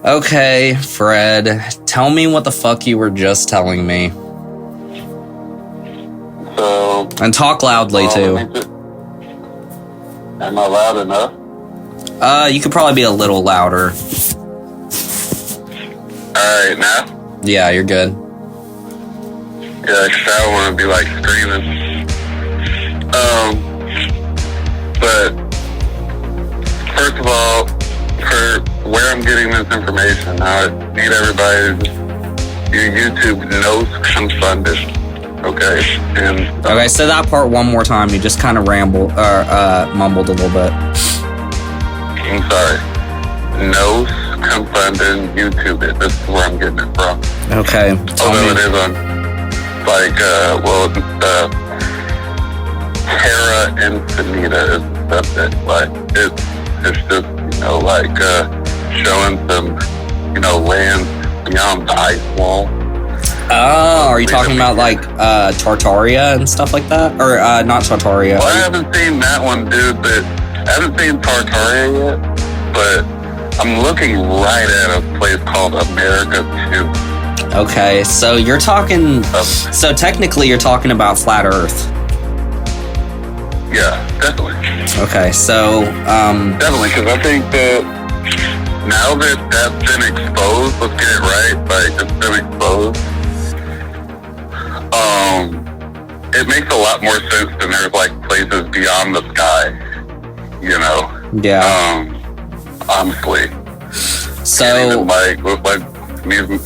Okay, Fred, tell me what the fuck you were just telling me. So... And talk loudly, too. Am I loud enough? You could probably be a little louder. Alright, now? Yeah, you're good. Yeah, because I don't want to be, like, screaming. But, first of all, for where I'm getting this information, I need everybody to just... Your YouTube knows confunded. Okay? And... Okay, say that part one more time. You just kind of mumbled a little bit. I'm sorry. Nose confunded YouTube. This is where I'm getting it from. Okay. Although it is on, like, Terra Infinita is the subject. Like, it's just, you know, like, showing some, you know, land beyond the ice wall. Oh, are you talking about, like, Tartaria and stuff like that? Or, not Tartaria. Well, I haven't seen that one, dude, but I haven't seen Tartaria yet, but I'm looking right at a place called America 2. Okay, so you're talking... So technically you're talking about Flat Earth. Yeah, definitely. Okay, so... Definitely, because I think that now that that's been exposed, let's get it right, like, it's been exposed, it makes a lot more sense than there's, like, places beyond the sky, you know? Yeah. Honestly. So... Even, like, with, like, music,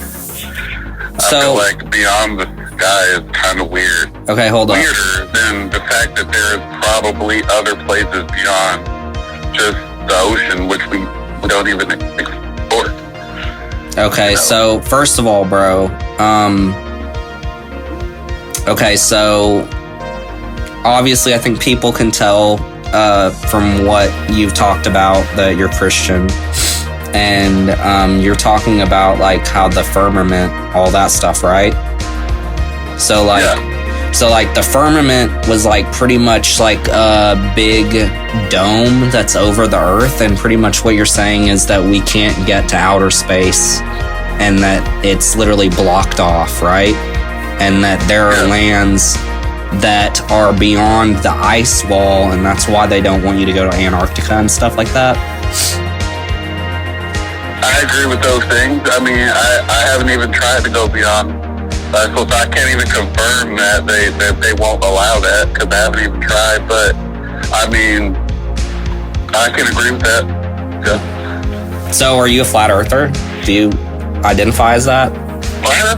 I feel like beyond the sky is kind of weird. Okay, hold on. Weirder than the fact that there is probably other places beyond just the ocean, which we don't even explore. Okay, you know? So first of all, bro, okay, so obviously I think people can tell from what you've talked about that you're Christian, and you're talking about like how the firmament, all that stuff, right? So like, So like the firmament was like pretty much like a big dome that's over the earth, and pretty much what you're saying is that we can't get to outer space, and that it's literally blocked off, right? And that there are lands that are beyond the ice wall, and that's why they don't want you to go to Antarctica and stuff like that. I agree with those things. I mean, I haven't even tried to go beyond. So I can't even confirm that they won't allow that because I haven't even tried. But I mean, I can agree with that. Yeah. So, are you a flat earther? Do you identify as that? Well, I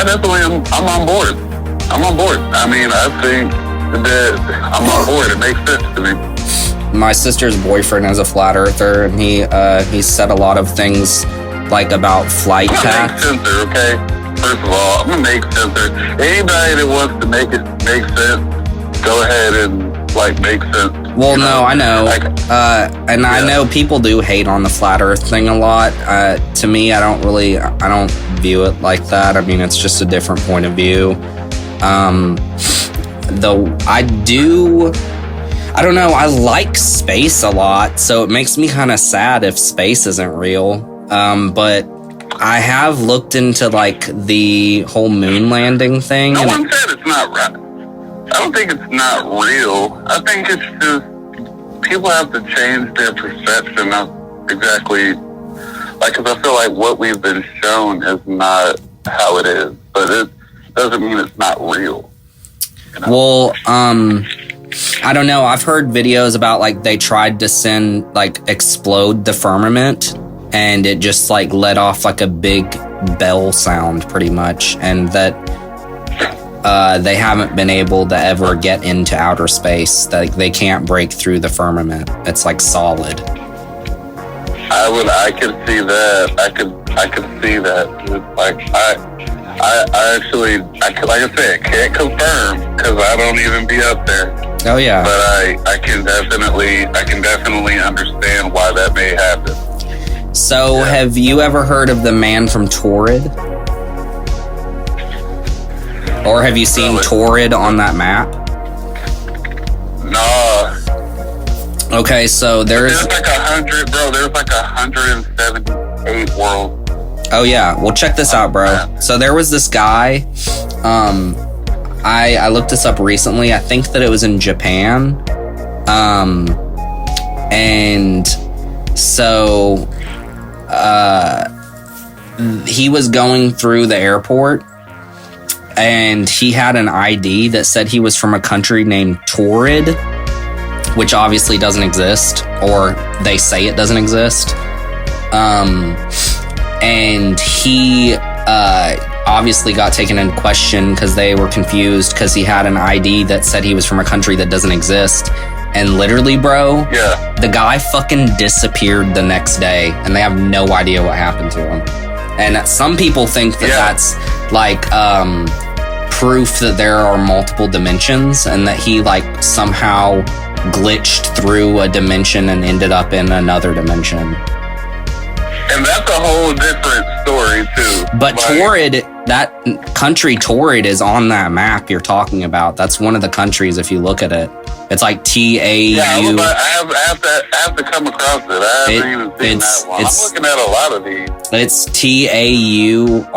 definitely am. I'm on board. I'm on board. I mean, I think that I'm on board. It makes sense to me. My sister's boyfriend is a flat earther, and he said a lot of things like about flight paths. I'm a make sensor, okay? First of all, I'm a make sensor. Anybody that wants to make it make sense, go ahead and like make sense. Well, no, I know, and I know people do hate on the flat Earth thing a lot. To me, I don't view it like that. I mean, it's just a different point of view. Though I don't know, I like space a lot, so it makes me kind of sad if space isn't real. But I have looked into like the whole moon landing thing. No one said it's not right. I don't think it's not real. I think it's just people have to change their perception of exactly, like, because I feel like what we've been shown is not how it is, but it doesn't mean it's not real. You know? Well, I don't know. I've heard videos about like they tried to explode the firmament, and it just like let off like a big bell sound pretty much, and that they haven't been able to ever get into outer space. Like they can't break through the firmament. It's like solid. I could see that. I could see that. Like I actually, like I say, I can't confirm because I don't even be up there. Oh yeah. But I can definitely understand why that may happen. So, have you ever heard of the man from Torrid? Or have you seen Torrid on that map? No. Okay, so there's like 100, bro. There's like 170 8 worlds. Oh yeah, well check this out, bro. So there was this guy, I looked this up recently. I think that it was in Japan, and so he was going through the airport, and he had an ID that said he was from a country named Torrid, which obviously doesn't exist, or they say it doesn't exist. And he obviously got taken into question because they were confused because he had an ID that said he was from a country that doesn't exist. And literally, bro, the guy fucking disappeared the next day, and they have no idea what happened to him. And some people think that that's like proof that there are multiple dimensions, and that he like somehow glitched through a dimension and ended up in another dimension. And that's a whole different story too. But like, Torrid, that country Torrid is on that map you're talking about. That's one of the countries if you look at it. It's like TAU. Yeah, I have to come across it. I haven't even seen that one. I'm looking at a lot of these. It's TAURED.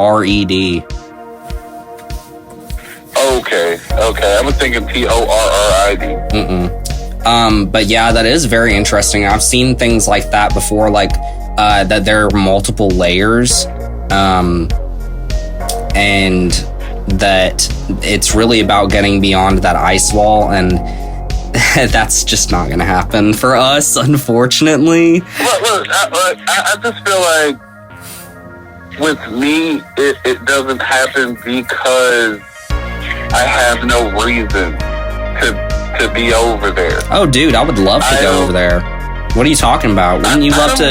Okay. I was thinking TORRID. But yeah, that is very interesting. I've seen things like that before, like that there are multiple layers, and that it's really about getting beyond that ice wall, and that's just not gonna happen for us, unfortunately. Look, I just feel like with me, it doesn't happen because I have no reason to be over there. Oh, dude, I would love to go over there. What are you talking about? Wouldn't you love to? I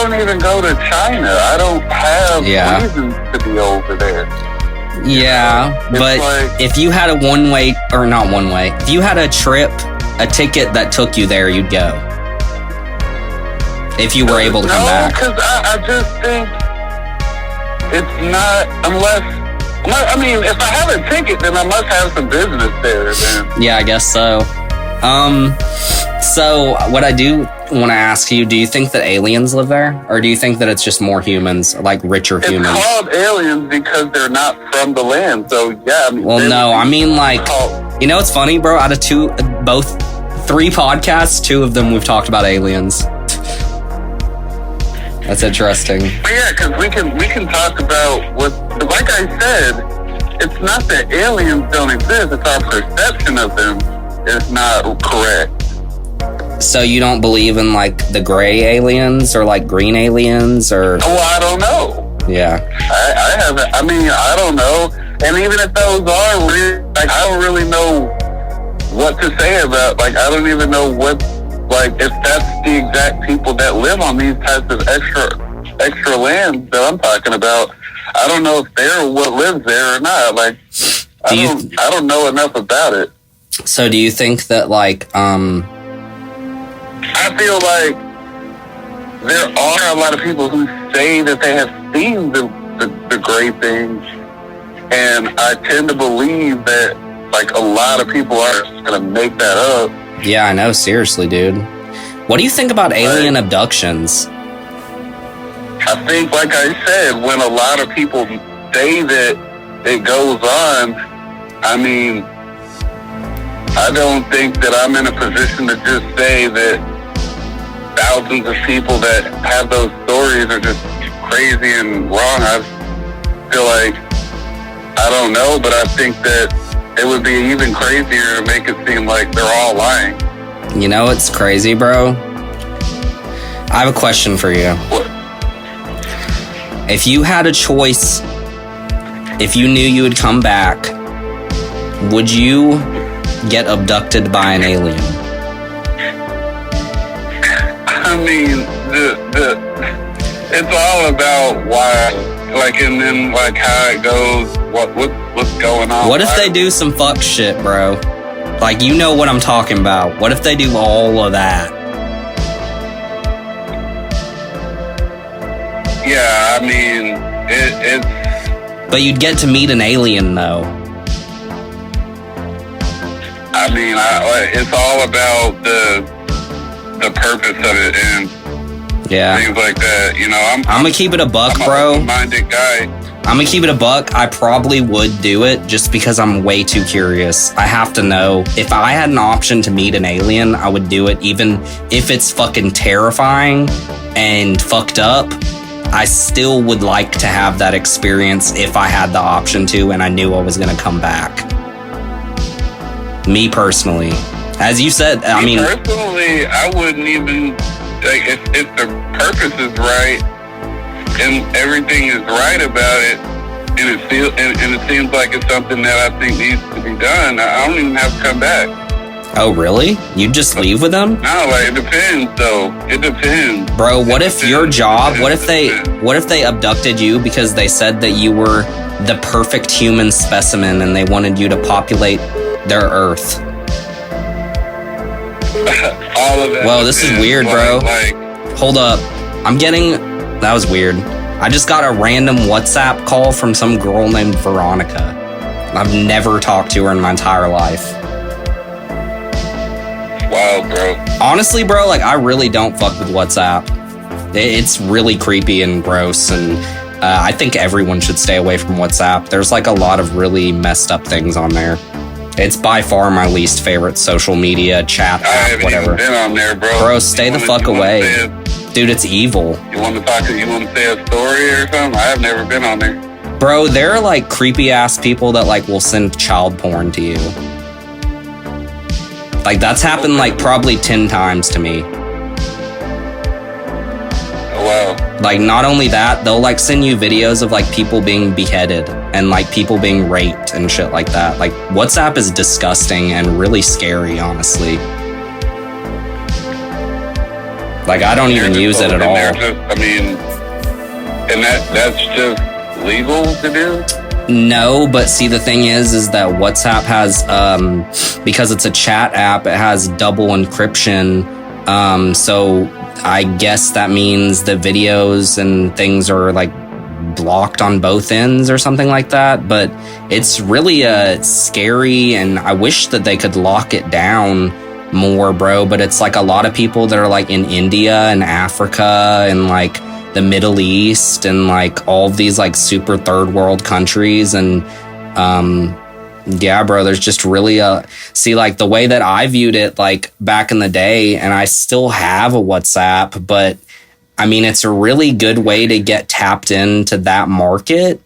don't even go to China. I don't have reasons to be over there. Yeah, but like, if you had if you had a ticket that took you there, you'd go. If you were able to come back. No, because I just think it's not, I mean, if I have a ticket, then I must have some business there, then. Yeah, I guess so. So what I do want to ask you, do you think that aliens live there? Or do you think that it's just more humans, like richer humans? It's called aliens because they're not from the land, so yeah. I mean, well, no, I mean, like, you know, it's funny, bro, out of 3 podcasts, 2 of them we've talked about aliens. That's interesting. But yeah, because we can talk about what, like I said, it's not that aliens don't exist, it's our perception of them is not correct. So you don't believe in like the gray aliens or like green aliens or? Well, I don't know. Yeah. I haven't. I mean, I don't know. And even if those are real, like, I don't really know what to say about. Like, I don't even know what. Like, if that's the exact people that live on these types of extra lands that I'm talking about, I don't know if they're what lives there or not. Like, I don't know enough about it. So do you think that, like, I feel like there are a lot of people who say that they have seen the great things, and I tend to believe that, like, a lot of people are just going to make that up. Yeah, I know. Seriously, dude. What do you think about alien abductions? I think, like I said, when a lot of people say that it goes on, I mean, I don't think that I'm in a position to just say that thousands of people that have those stories are just crazy and wrong. I feel like, I don't know, but I think that it would be even crazier to make it seem like they're all lying. You know what's crazy, bro? I have a question for you. What? If you had a choice, if you knew you would come back, would you get abducted by an alien? I mean, it's all about why, like, and then like how it goes, what's going on. What if they do some fuck shit, bro? Like, you know what I'm talking about. What if they do all of that? Yeah, I mean, it's. But you'd get to meet an alien, though. I mean, it's all about the purpose of it, and Yeah. Things like that. You know, I'm gonna keep it a buck, bro. I'm a minded guy. I'm gonna keep it a buck. I probably would do it just because I'm way too curious. I have to know. If I had an option to meet an alien, I would do it, even if it's fucking terrifying and fucked up. I still would like to have that experience if I had the option to and I knew I was gonna come back. Me personally. As you said, I mean... Personally, I wouldn't even... Like, if the purpose is right and everything is right about it, and it seems like it's something that I think needs to be done, I don't even have to come back. Oh, really? You just leave with them? No, like, it depends, though. It depends. Bro, what if your job... What if they abducted you because they said that you were the perfect human specimen and they wanted you to populate their Earth? All of that. Well, this is weird, bro. Hold up. That was weird. I just got a random WhatsApp call from some girl named Veronica. I've never talked to her in my entire life. Wow, bro. Honestly, bro, like, I really don't fuck with WhatsApp. It's really creepy and gross, and I think everyone should stay away from WhatsApp. There's, like, a lot of really messed up things on there. It's by far my least favorite social media, chat app, whatever. I haven't even been on there, bro. Bro, stay the fuck away. Dude, it's evil. You want to say a story or something? I have never been on there. Bro, there are, like, creepy-ass people that, like, will send child porn to you. Like, that's happened, like, probably 10 times to me. Wow. Like, not only that, they'll, like, send you videos of, like, people being beheaded and, like, people being raped and shit like that. Like, WhatsApp is disgusting and really scary, honestly. Like, I don't even use it at all. And that's just legal to do? No, but see, the thing is that WhatsApp has, because it's a chat app, it has double encryption. So I guess that means the videos and things are, like, blocked on both ends or something like that. But it's really scary, and I wish that they could lock it down more, bro. But it's like a lot of people that are, like, in India and Africa and, like, the Middle East and, like, all of these, like, super third world countries. And yeah, bro, there's just really see, like, the way that I viewed it, like, back in the day, and I still have a WhatsApp, but I mean, it's a really good way to get tapped into that market.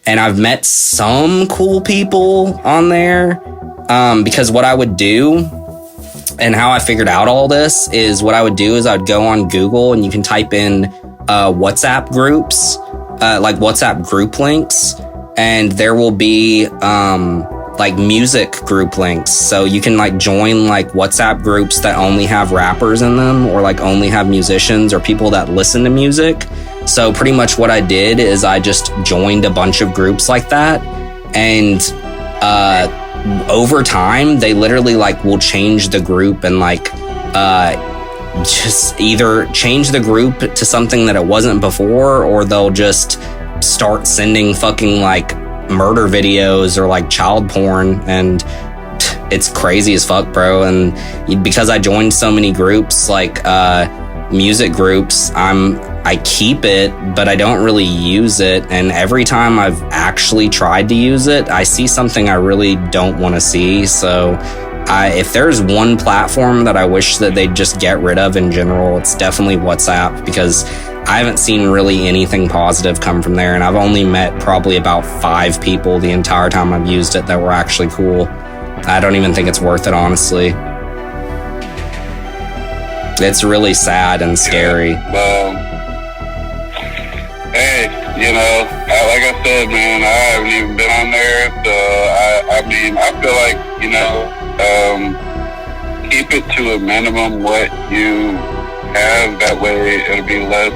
And I've met some cool people on there, because what I would do, and how I figured out all this, is what I would do is I would go on Google and you can type in WhatsApp groups, like WhatsApp group links, and there will be like music group links. So you can, like, join, like, WhatsApp groups that only have rappers in them, or, like, only have musicians or people that listen to music. So pretty much what I did is I just joined a bunch of groups like that, and over time they literally, like, will change the group and, like, just either change the group to something that it wasn't before, or they'll just start sending fucking, like, murder videos or, like, child porn. And it's crazy as fuck, bro. And because I joined so many groups, like music groups, I keep it, but I don't really use it. And every time I've actually tried to use it, I see something I really don't want to see. So if there's one platform that I wish that they'd just get rid of in general, it's definitely WhatsApp, because I haven't seen really anything positive come from there. And I've only met probably about 5 people the entire time I've used it that were actually cool. I don't even think it's worth it, honestly. It's really sad and scary. Yeah, well, hey, you know, like I said, man, I haven't even been on there. So I mean, I feel like, you know, keep it to a minimum what you have. That way it'll be less.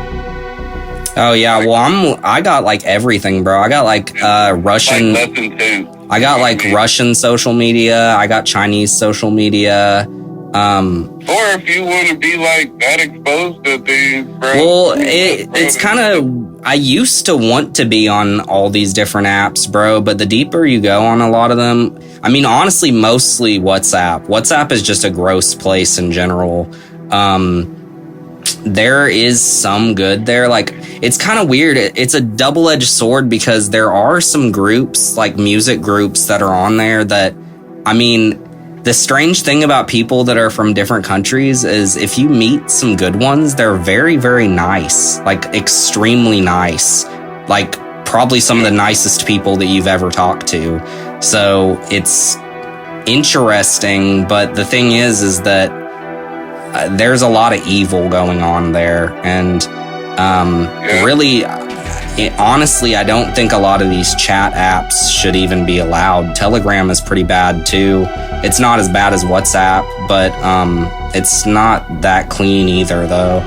Oh yeah, well I got, like, everything, bro. I got, like, Russian. Like, less intense. I got, like, Russian social media. I got Chinese social media. Or if you want to be, like, that exposed to things, bro. Well, it's kind of, I used to want to be on all these different apps, bro, but the deeper you go on a lot of them, I mean, honestly, mostly WhatsApp. WhatsApp is just a gross place in general. there is some good there. Like, it's kind of weird. It's a double-edged sword because there are some groups, like music groups, that are on there that, I mean, the strange thing about people that are from different countries is if you meet some good ones, they're very, very nice, like extremely nice, like probably some of the nicest people that you've ever talked to. So it's interesting, but the thing is that there's a lot of evil going on there, and really, honestly, I don't think a lot of these chat apps should even be allowed. Telegram is pretty bad too. It's not as bad as WhatsApp, but it's not that clean either, though.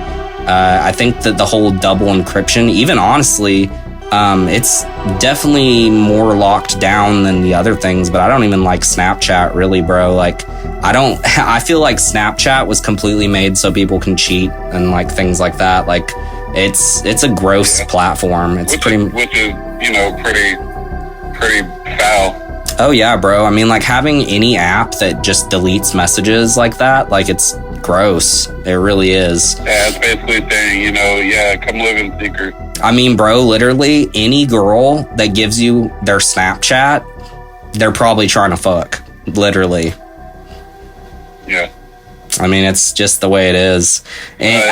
I think that the whole double encryption, even honestly, it's definitely more locked down than the other things, but I don't even like Snapchat, really, bro. Like, I feel like Snapchat was completely made so people can cheat and like things like that. Like, it's a gross platform. It's which is, pretty foul. Oh yeah, bro. I mean, like, having any app that just deletes messages like that, like, it's gross. It really is. Yeah, it's basically saying, come live in secret. I mean, bro, literally any girl that gives you their Snapchat, they're probably trying to fuck. Literally. Yeah. I mean, it's just the way it is. And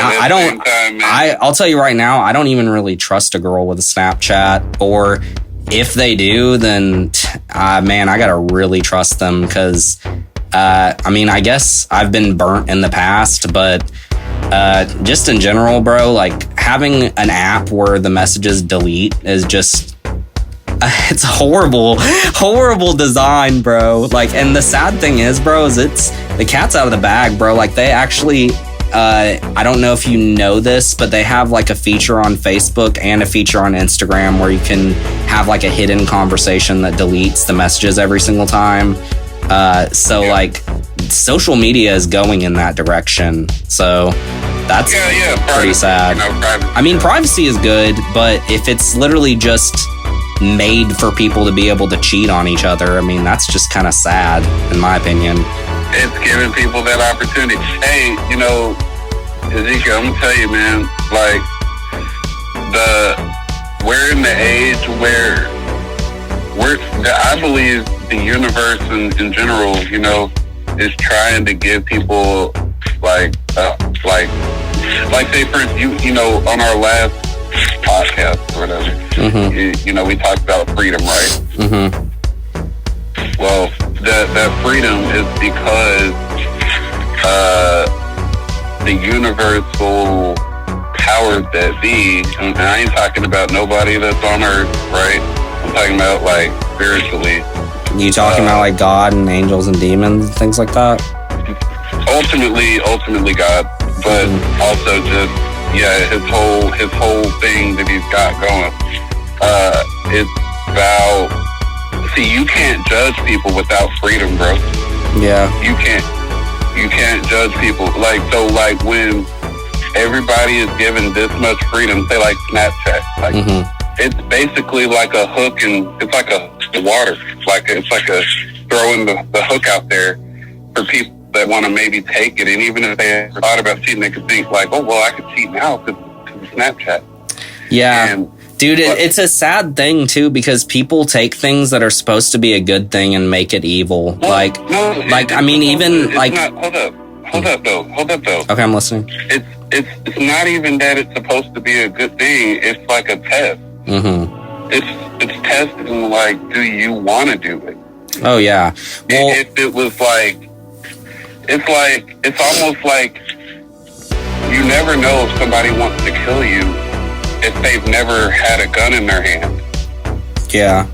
I'll tell you right now, I don't even really trust a girl with a Snapchat, or if they do, then, man, I gotta really trust them because, I mean, I guess I've been burnt in the past, but just in general, bro, like, having an app where the messages delete is just, it's horrible design, bro. Like, and the sad thing is, bro, is the cat's out of the bag, bro. Like, they actually, I don't know if you know this, but they have like a feature on Facebook and a feature on Instagram where you can have like a hidden conversation that deletes the messages every single time. So like, social media is going in that direction. So that's pretty sad. I mean, privacy is good, but if it's literally just made for people to be able to cheat on each other, I mean, that's just kind of sad, in my opinion. It's giving people that opportunity. Hey, Ezekiel, I'm gonna tell you, man, like, we're in the age where I believe the universe in general, is trying to give people like say for instance, on our last podcast or whatever, we talked about freedom, right? Mm-hmm. Well, that freedom is because the universal powers that be, and I ain't talking about nobody that's on earth, right? I'm talking about like spiritually. You talking about like God and angels and demons and things like that? Ultimately God, but also just his whole thing that he's got going. It's about, see, you can't judge people without freedom, bro. Yeah. You can't judge people. Like, so like when everybody is given this much freedom, say like Snapchat, like it's basically like a hook, and it's like a water. It's like a throwing the hook out there for people that want to maybe take it. And even if they ever thought about cheating, they could think like, oh, well, I could cheat now because of Snapchat. Yeah. Dude, it's a sad thing too, because people take things that are supposed to be a good thing and make it evil. Hold up. Hold up though. Okay, I'm listening. It's not even that it's supposed to be a good thing. It's like a test. It's testing, like, do you want to do it? Oh yeah. Well, if it was like, it's almost like you never know if somebody wants to kill you if they've never had a gun in their hand. Yeah.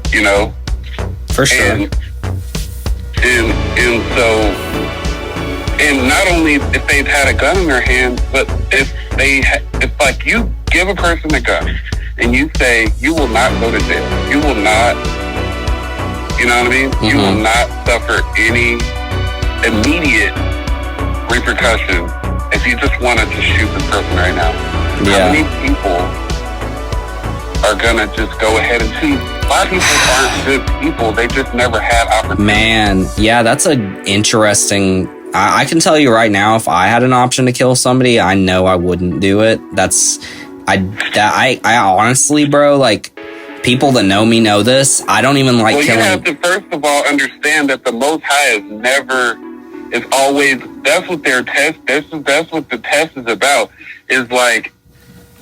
For sure. And so, and not only if they've had a gun in their hand, but if like you give a person a gun and you say, you will not go to jail. You will not, you know what I mean? You will not suffer any immediate repercussion if you just wanted to shoot the person right now. Yeah. How many people are gonna just go ahead and shoot? A lot of people aren't good people. They just never had opportunity. Man, yeah, that's an interesting I can tell you right now, if I had an option to kill somebody, I know I wouldn't do it. I honestly, bro, like, people that know me know this. I don't even like killing. You have to first of all understand that the Most High is always. That's what their test. That's what the test is about. Is like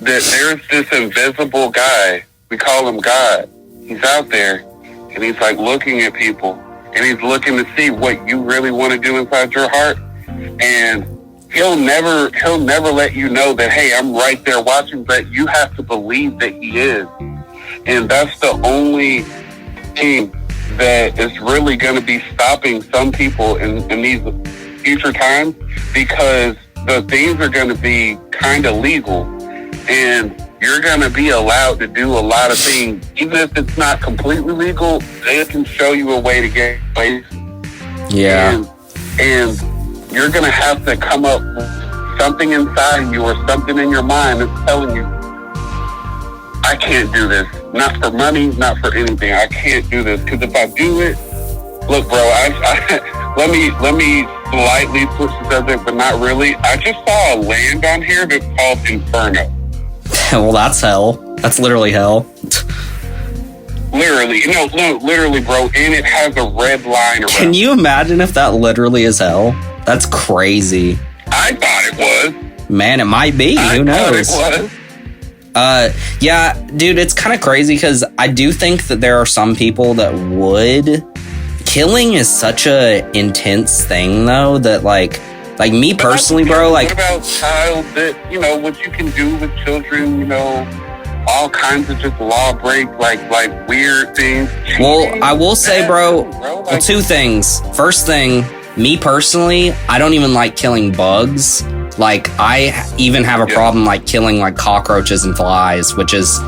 that. There's this invisible guy. We call him God. He's out there, and he's like looking at people, and he's looking to see what you really want to do inside your heart, and he'll never let you know that, hey, I'm right there watching, but you have to believe that he is. And that's the only thing that is really going to be stopping some people in these future times, because the things are going to be kind of legal, and you're going to be allowed to do a lot of things. Even if it's not completely legal, they can show you a way to get place. Yeah. And you're going to have to come up with something inside you or something in your mind that's telling you, I can't do this. Not for money, not for anything. I can't do this. Because if I do it, look, bro, let me slightly switch the subject, but not really. I just saw a land on here that's called Inferno. Well, that's hell. That's literally hell. Literally. No, literally, bro. And it has a red line around. Can you imagine if that literally is hell? That's crazy. I thought it was. Man, it might be. Who knows? I thought it was. Yeah, dude, it's kind of crazy because I do think that there are some people that would. Killing is such a intense thing, though, that like me personally, bro, like. What about child that, what you can do with children, all kinds of just law break, like weird things. Well, I will say, bro, well, two things. First thing, me personally, I don't even like killing bugs. Like, I even have a problem like killing like cockroaches and flies, which is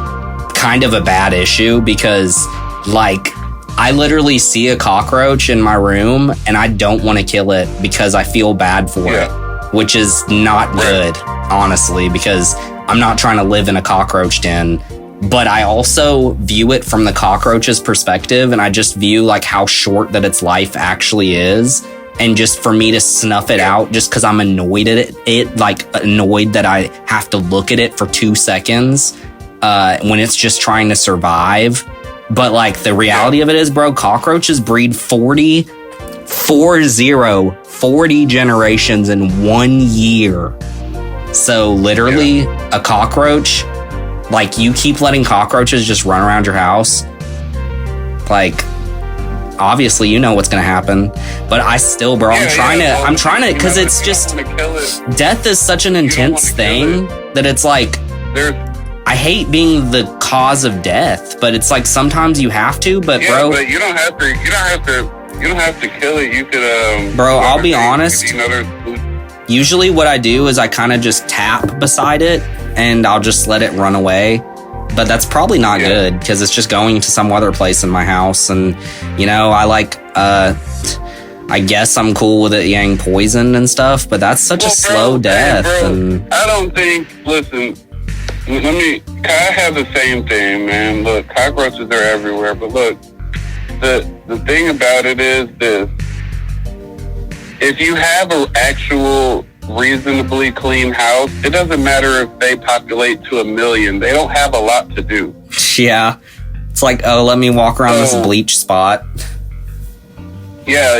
kind of a bad issue because like I literally see a cockroach in my room and I don't want to kill it because I feel bad for it, which is not good, honestly, because I'm not trying to live in a cockroach den. But I also view it from the cockroach's perspective, and I just view like how short that its life actually is. And just for me to snuff it out just because I'm annoyed at it, like annoyed that I have to look at it for 2 seconds when it's just trying to survive. But like the reality of it is, bro, cockroaches breed 40 generations in 1 year. So literally a cockroach, like you keep letting cockroaches just run around your house, like obviously you know what's gonna happen. But I still, bro, I'm trying to because it's just death is such an intense thing that it's like I hate being the cause of death, but it's like sometimes you have to. But bro, but you don't have to kill it. You could bro, I'll be honest, usually what I do is I kind of just tap beside it and I'll just let it run away. But that's probably not good because it's just going to some other place in my house. And, I like, I guess I'm cool with it getting poisoned and stuff, but that's such a slow death. And I don't think, listen, I have the same thing, man. Look, cockroaches are everywhere, but look, the thing about it is this. If you have an actual reasonably clean house, it doesn't matter if they populate to 1 million. They don't have a lot to do. Yeah. It's like, oh, let me walk around this bleach spot. Yeah,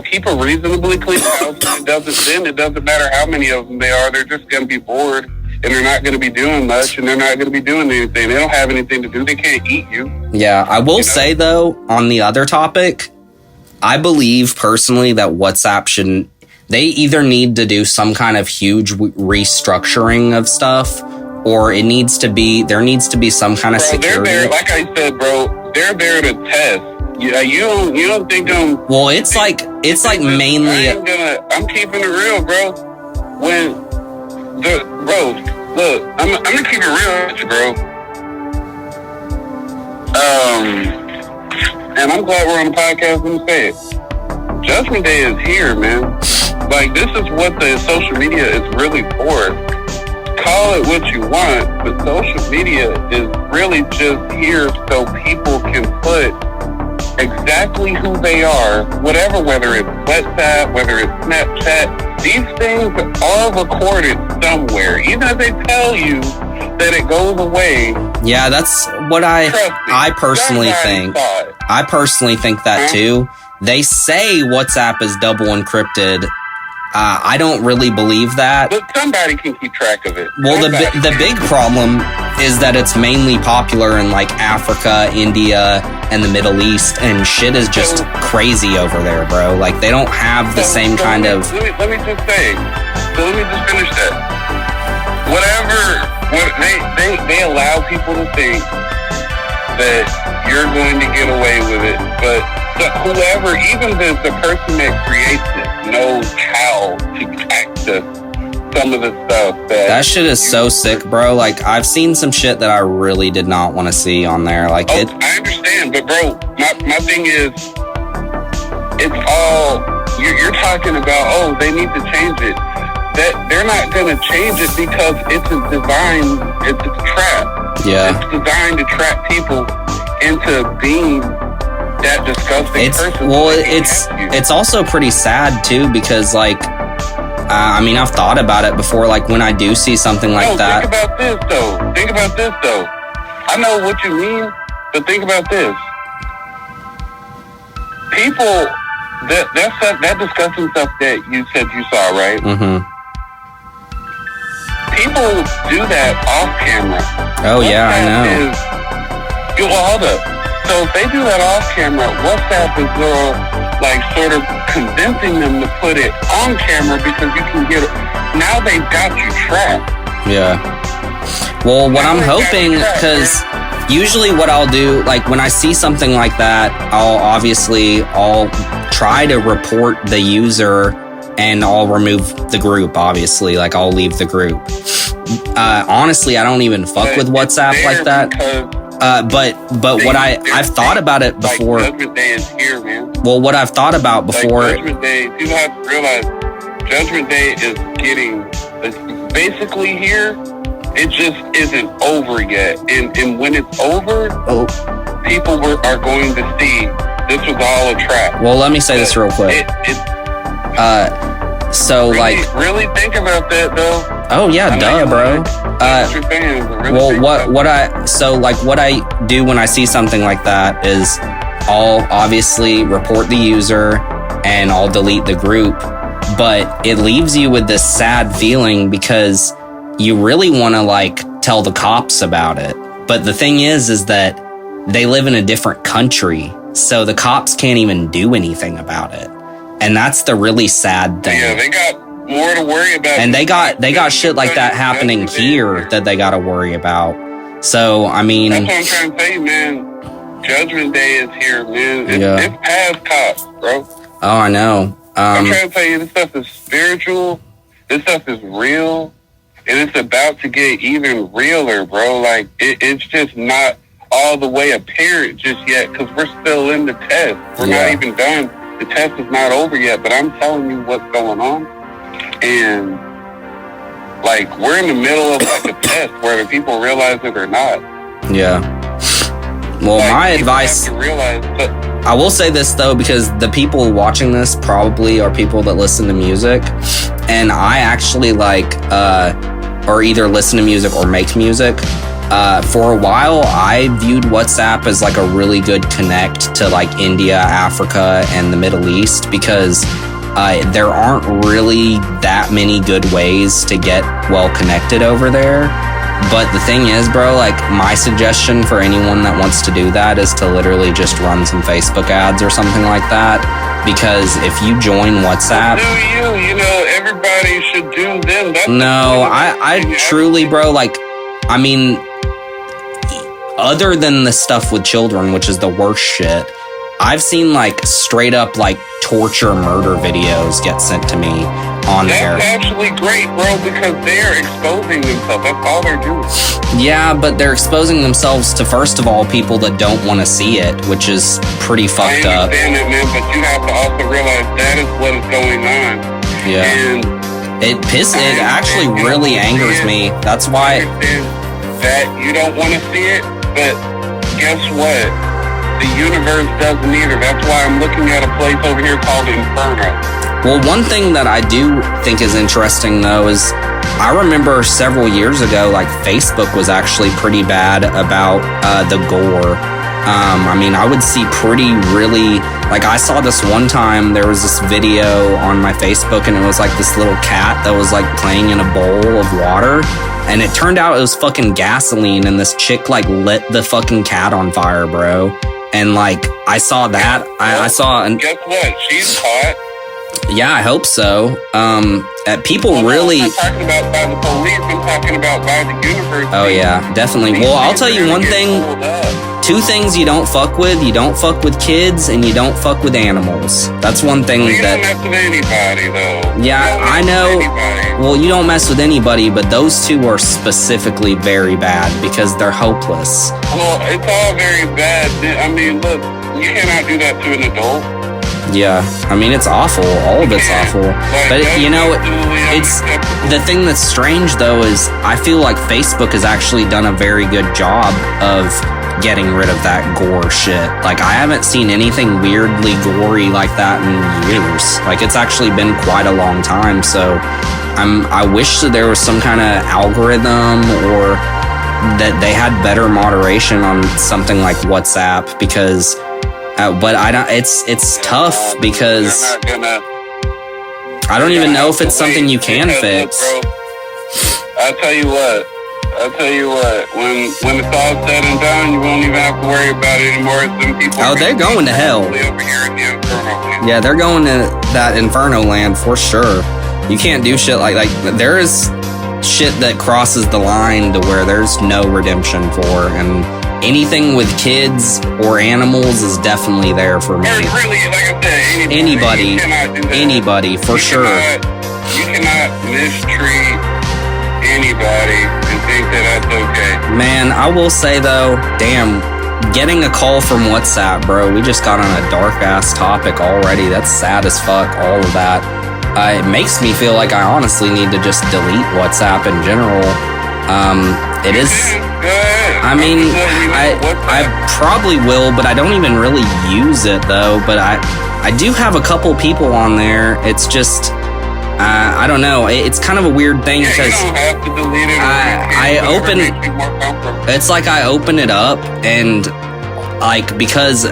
keep a reasonably clean house. It doesn't matter how many of them they are. They're just going to be bored, and they're not going to be doing much, and they're not going to be doing anything. They don't have anything to do. They can't eat you. Yeah, I will say, though, on the other topic, I believe personally that WhatsApp they either need to do some kind of huge restructuring of stuff, or there needs to be some kind of security. They're there, like I said, bro, they're there to test. Yeah, you don't think I'm... Well, it's like mainly... I'm keeping it real, bro. Look, I'm gonna keep it real with you, bro. And I'm glad we're on the podcast and say it. Judgment Day is here, man. Like, this is what the social media is really for. Call it what you want, but social media is really just here so people can put exactly who they are, whatever, whether it's WhatsApp, whether it's Snapchat, these things are recorded somewhere. Even if they tell you that it goes away. Yeah, that's what I personally think. I personally think that too. They say WhatsApp is double encrypted. I don't really believe that. But somebody can keep track of it. Well, the big problem is that it's mainly popular in like Africa, India, and the Middle East, and shit is just crazy over there, bro. Like they don't have the same kind of. Let me just say. So let me just finish that. They allow people to think that you're going to get away with it, but whoever, even the person that creates it, knows how to access some of the stuff that shit is so sick, bro. Like I've seen some shit that I really did not want to see on there. Like I understand, but bro, my thing is, it's all you're talking about. Oh, they need to change it. That they're not gonna change it because it's a trap. Yeah, it's designed to trap people into being that disgusting person. Well, it's also pretty sad too because like I mean I've thought about it before. Like when I do see something like that. Think about this though. I know what you mean, but think about this. People that disgusting stuff that you said you saw, right? Mm-hmm. People do that off camera. Oh yeah, I know. Hold up. So if they do that off camera, WhatsApp is like sort of convincing them to put it on camera because you can get it. Now they've got you trapped. Yeah. Well, what I'm hoping, because usually what I'll do, like when I see something like that, I'll try to report the user and I'll remove the group, obviously. Like I'll leave the group. Honestly, I don't even fuck with WhatsApp like that. But what I've thought about it before. Like Judgment Day is here, man. Well, what I've thought about before. Like Judgment Day, you have to realize Judgment Day is it's basically here. It just isn't over yet. And when it's over, people are going to see this was all a trap. Well, let me say this real quick. So really think about that though. Oh yeah, duh, bro. What I do when I see something like that is I'll obviously report the user and I'll delete the group, but it leaves you with this sad feeling because you really want to like tell the cops about it. But the thing is that they live in a different country, so the cops can't even do anything about it. And that's the really sad thing. Yeah, they got more to worry about. And they got shit like that happening here that they got to worry about. So, I mean... That's what I'm trying to tell you, man. Judgment Day is here, man. It's past cops, bro. Oh, I know. I'm trying to tell you, this stuff is spiritual. This stuff is real. And it's about to get even realer, bro. Like, it's just not all the way apparent just yet because we're still in the test. We're not even done. The test is not over yet, but I'm telling you what's going on. And, like, we're in the middle of, like, a test, whether people realize it or not. Yeah. Well, like, my advice... I will say this, though, because the people watching this probably are people that listen to music. And I actually, like, or either listen to music or make music. For a while, I viewed WhatsApp as like a really good connect to like India, Africa, and the Middle East because there aren't really that many good ways to get well connected over there. But the thing is, bro, like my suggestion for anyone that wants to do that is to literally just run some Facebook ads or something like that. Because if you join WhatsApp... You know, everybody should do them. That's I truly, bro, like, I mean... Other than the stuff with children, which is the worst shit, I've seen like straight up like torture murder videos get sent to me on there. That's actually great, bro, because they're exposing themselves. That's all they're doing. Yeah, but they're exposing themselves to, first of all, people that don't want to see it, which is pretty fucked up. I understand it, man, but you have to also realize that is what is going on. Yeah. And it actually really angers me. That's why... I understand that you don't want to see it. But guess what? the universe doesn't either. That's why I'm looking at a place over here called Inferno. Well, one thing that I do think is interesting, though, is I remember several years ago, like, Facebook was actually pretty bad about the gore. I mean, I would see like, I saw this one time, there was this video on my Facebook, and it was like this little cat that was like playing in a bowl of water, and it turned out it was fucking gasoline, and this chick like lit the fucking cat on fire, bro. And like, I saw that. I saw. Guess what? She's hot. Yeah, I hope so. People really. I'm not talking about by the police. I'm talking about by the universe. Oh yeah, definitely. Well, I'll tell you one thing. Two things you don't fuck with. You don't fuck with kids, and you don't fuck with animals. That's one thing You that. don't mess with anybody, though. Yeah, I know. Well, you don't mess with anybody, but those two are specifically very bad because they're hopeless. Well, it's all very bad. I mean, look, you cannot do that to an adult. Yeah, I mean, it's awful. All of it's awful. But, you know, it's the thing that's strange, though, is I feel like Facebook has actually done a very good job of getting rid of that gore shit. Like, I haven't seen anything weirdly gory like that in years. Like, it's actually been quite a long time. So I wish that there was some kind of algorithm or that they had better moderation on something like WhatsApp, because but I don't. It's tough because I don't even know if it's something you can fix. Look, bro, I'll tell you what. When it's all said and done, you won't even have to worry about it anymore. Some people. Oh, they're going to hell. Over here in the Inferno land. Yeah, they're going to that Inferno land for sure. You can't do shit like there is shit that crosses the line to where there's no redemption for, and anything with kids or animals is definitely there for me. Really, like I said, anybody for sure. You cannot mistreat anybody and think that that's okay. Man, I will say though, damn, getting a call from WhatsApp, bro. We just got on a dark ass topic already. That's sad as fuck. All of that. It makes me feel like I honestly need to just delete WhatsApp in general. It is. I mean, I probably will, but I don't even really use it though. But I do have a couple people on there. It's just, I don't know. It's kind of a weird thing because I open. It's like I open it up and like because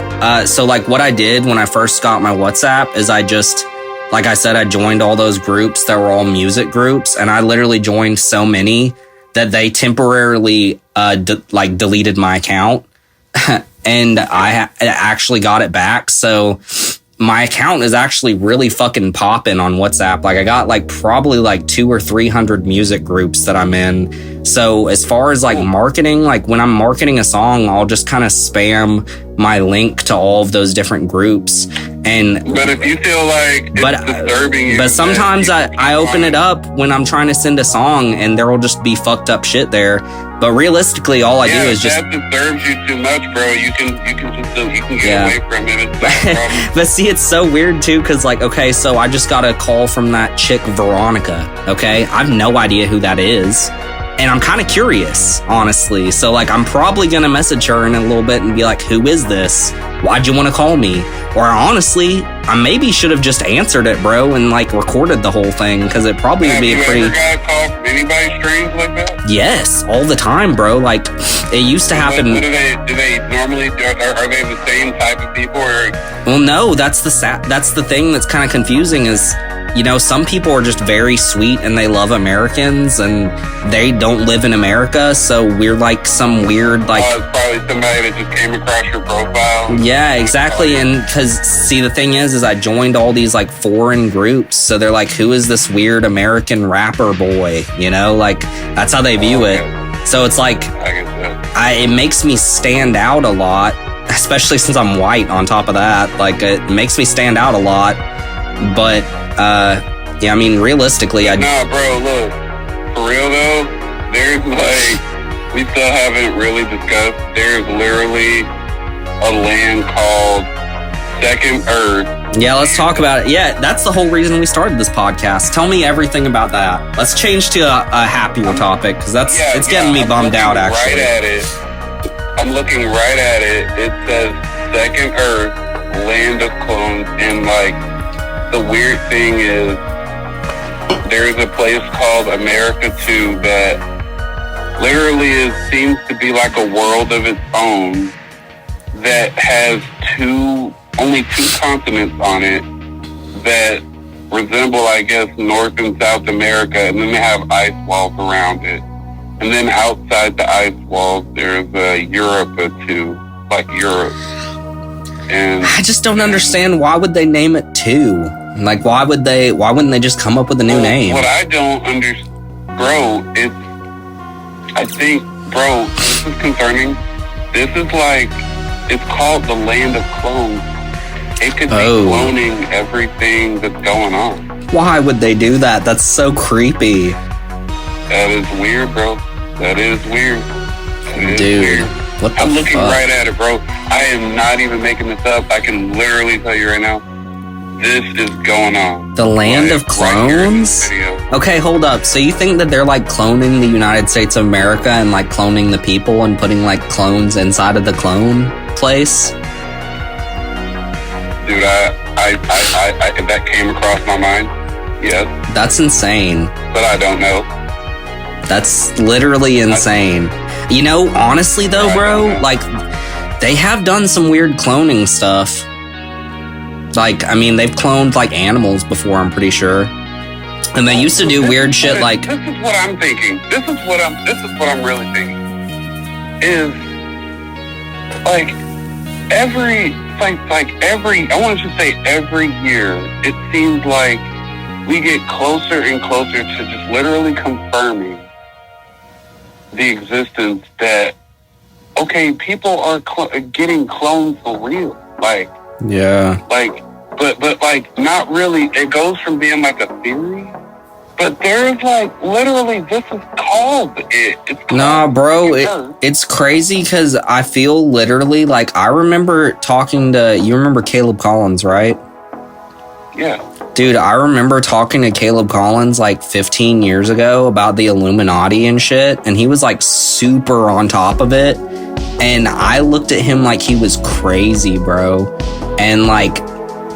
so like what I did when I first got my WhatsApp is I just. Like I said, I joined all those groups that were all music groups, and I literally joined so many that they temporarily deleted my account, and I actually got it back. So my account is actually really fucking popping on WhatsApp. Like I got like probably like 200 or 300 music groups that I'm in. So as far as like marketing, like when I'm marketing a song, I'll just kind of spam my link to all of those different groups. But if you feel like it's disturbing you, but sometimes I open it up when I'm trying to send a song and there will just be fucked up shit there. But realistically, all I do is just. If that disturbs you too much, bro, you can get away from it. It's not a problem. But see, it's so weird too, because like, okay, so I just got a call from that chick Veronica. Okay, I have no idea who that is. And I'm kind of curious, honestly. So, like, I'm probably going to message her in a little bit and be like, who is this? Why'd you want to call me? Or honestly, I maybe should have just answered it, bro, and, like, recorded the whole thing, because it probably would be a pretty... Have you ever got a call from anybody strange like that? Yes, all the time, bro. Like, it used to happen... Do they normally... Are they the same type of people, or... Well, no, that's the thing that's kind of confusing is... You know, some people are just very sweet and they love Americans and they don't live in America. So we're like some weird, like... it's probably somebody that just came across your profile. Yeah, exactly. And because, see, the thing is I joined all these like foreign groups. So they're like, who is this weird American rapper boy? You know, like that's how they view it. So it's like, it makes me stand out a lot, especially since I'm white on top of that. Like it makes me stand out a lot. But, yeah, I mean, realistically, Nah, bro, look, for real though, there's like, we still haven't really discussed, there's literally a land called Second Earth. Yeah, let's talk about it. Yeah, that's the whole reason we started this podcast. Tell me everything about that. Let's change to a happier topic, because it's getting me bummed out, actually. I'm looking right at it. It says second Earth, land of clones, and like the weird thing is there's a place called America 2 that literally seems to be like a world of its own that has only two continents on it that resemble, I guess, North and South America, and then they have ice walls around it. And then outside the ice walls, there's Europe too, like Europe. And I just don't understand, why would they name it 2? Like, why wouldn't they just come up with a new name? What I don't understand, bro, I think, bro, this is concerning. This is like, it's called the land of clones. It could be cloning everything that's going on. Why would they do that? That's so creepy. That is weird, bro. That is weird. Dude, weird. What the I'm looking fuck? right at it, bro. I am not even making this up. I can literally tell you right now, this is going on. The land of clones? Right, okay, hold up. So you think that they're like cloning the United States of America and like cloning the people and putting like clones inside of the clone place? Dude, that came across my mind. Yes. That's insane. But I don't know. That's literally insane. You know, honestly though, bro, like, they have done some weird cloning stuff. Like, I mean, they've cloned, like, animals before, I'm pretty sure. And they used to do weird shit like... This is what I'm thinking. This is what I'm really thinking. Is, like, every, I want to just say every year, it seems like we get closer and closer to just literally confirming the existence that, okay, people are getting cloned for real. Like, yeah. Like, but like, not really. It goes from being like a theory, but there's like, literally, this is called it. It's called nah, bro, it's crazy because I feel literally like, I remember talking to, you remember Caleb Collins, right? Yeah. Dude, I remember talking to Caleb Collins like 15 years ago about the Illuminati and shit, and he was like super on top of it. And I looked at him like he was crazy, bro. And like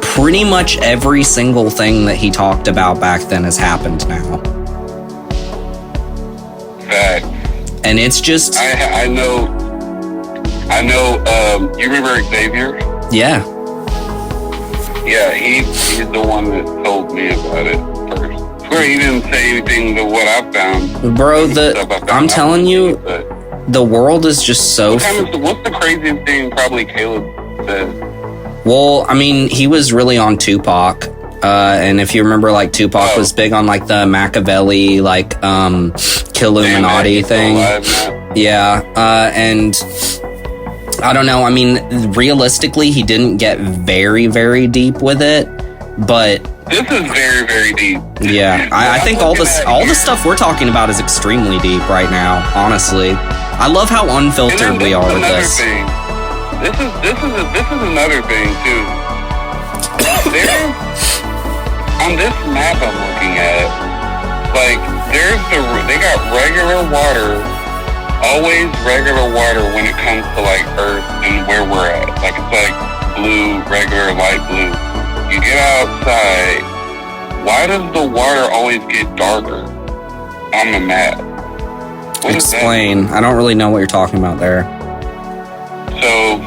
pretty much every single thing that he talked about back then has happened now. Facts. And it's just... I know, you remember Xavier? Yeah. Yeah, he's the one that told me about it first. Swear he didn't say anything to what I found. Bro, I'm telling you, the world is just so... What's the craziest thing probably Caleb said? Well, I mean, he was really on Tupac. And if you remember, like, Tupac was big on, like, the Machiavelli, like, Killuminati thing. Yeah, and... I don't know. I mean, realistically, he didn't get very, very deep with it, but this is very, very deep. Yeah, I think all the stuff we're talking about is extremely deep right now. Honestly, I love how unfiltered we are with this. Thing. This is another thing too. There's on this map I'm looking at, like they got regular water. Always regular water when it comes to like Earth and where we're at. Like it's like blue, regular light blue. You get outside, why does the water always get darker on the map? Explain. I don't really know what you're talking about there. So,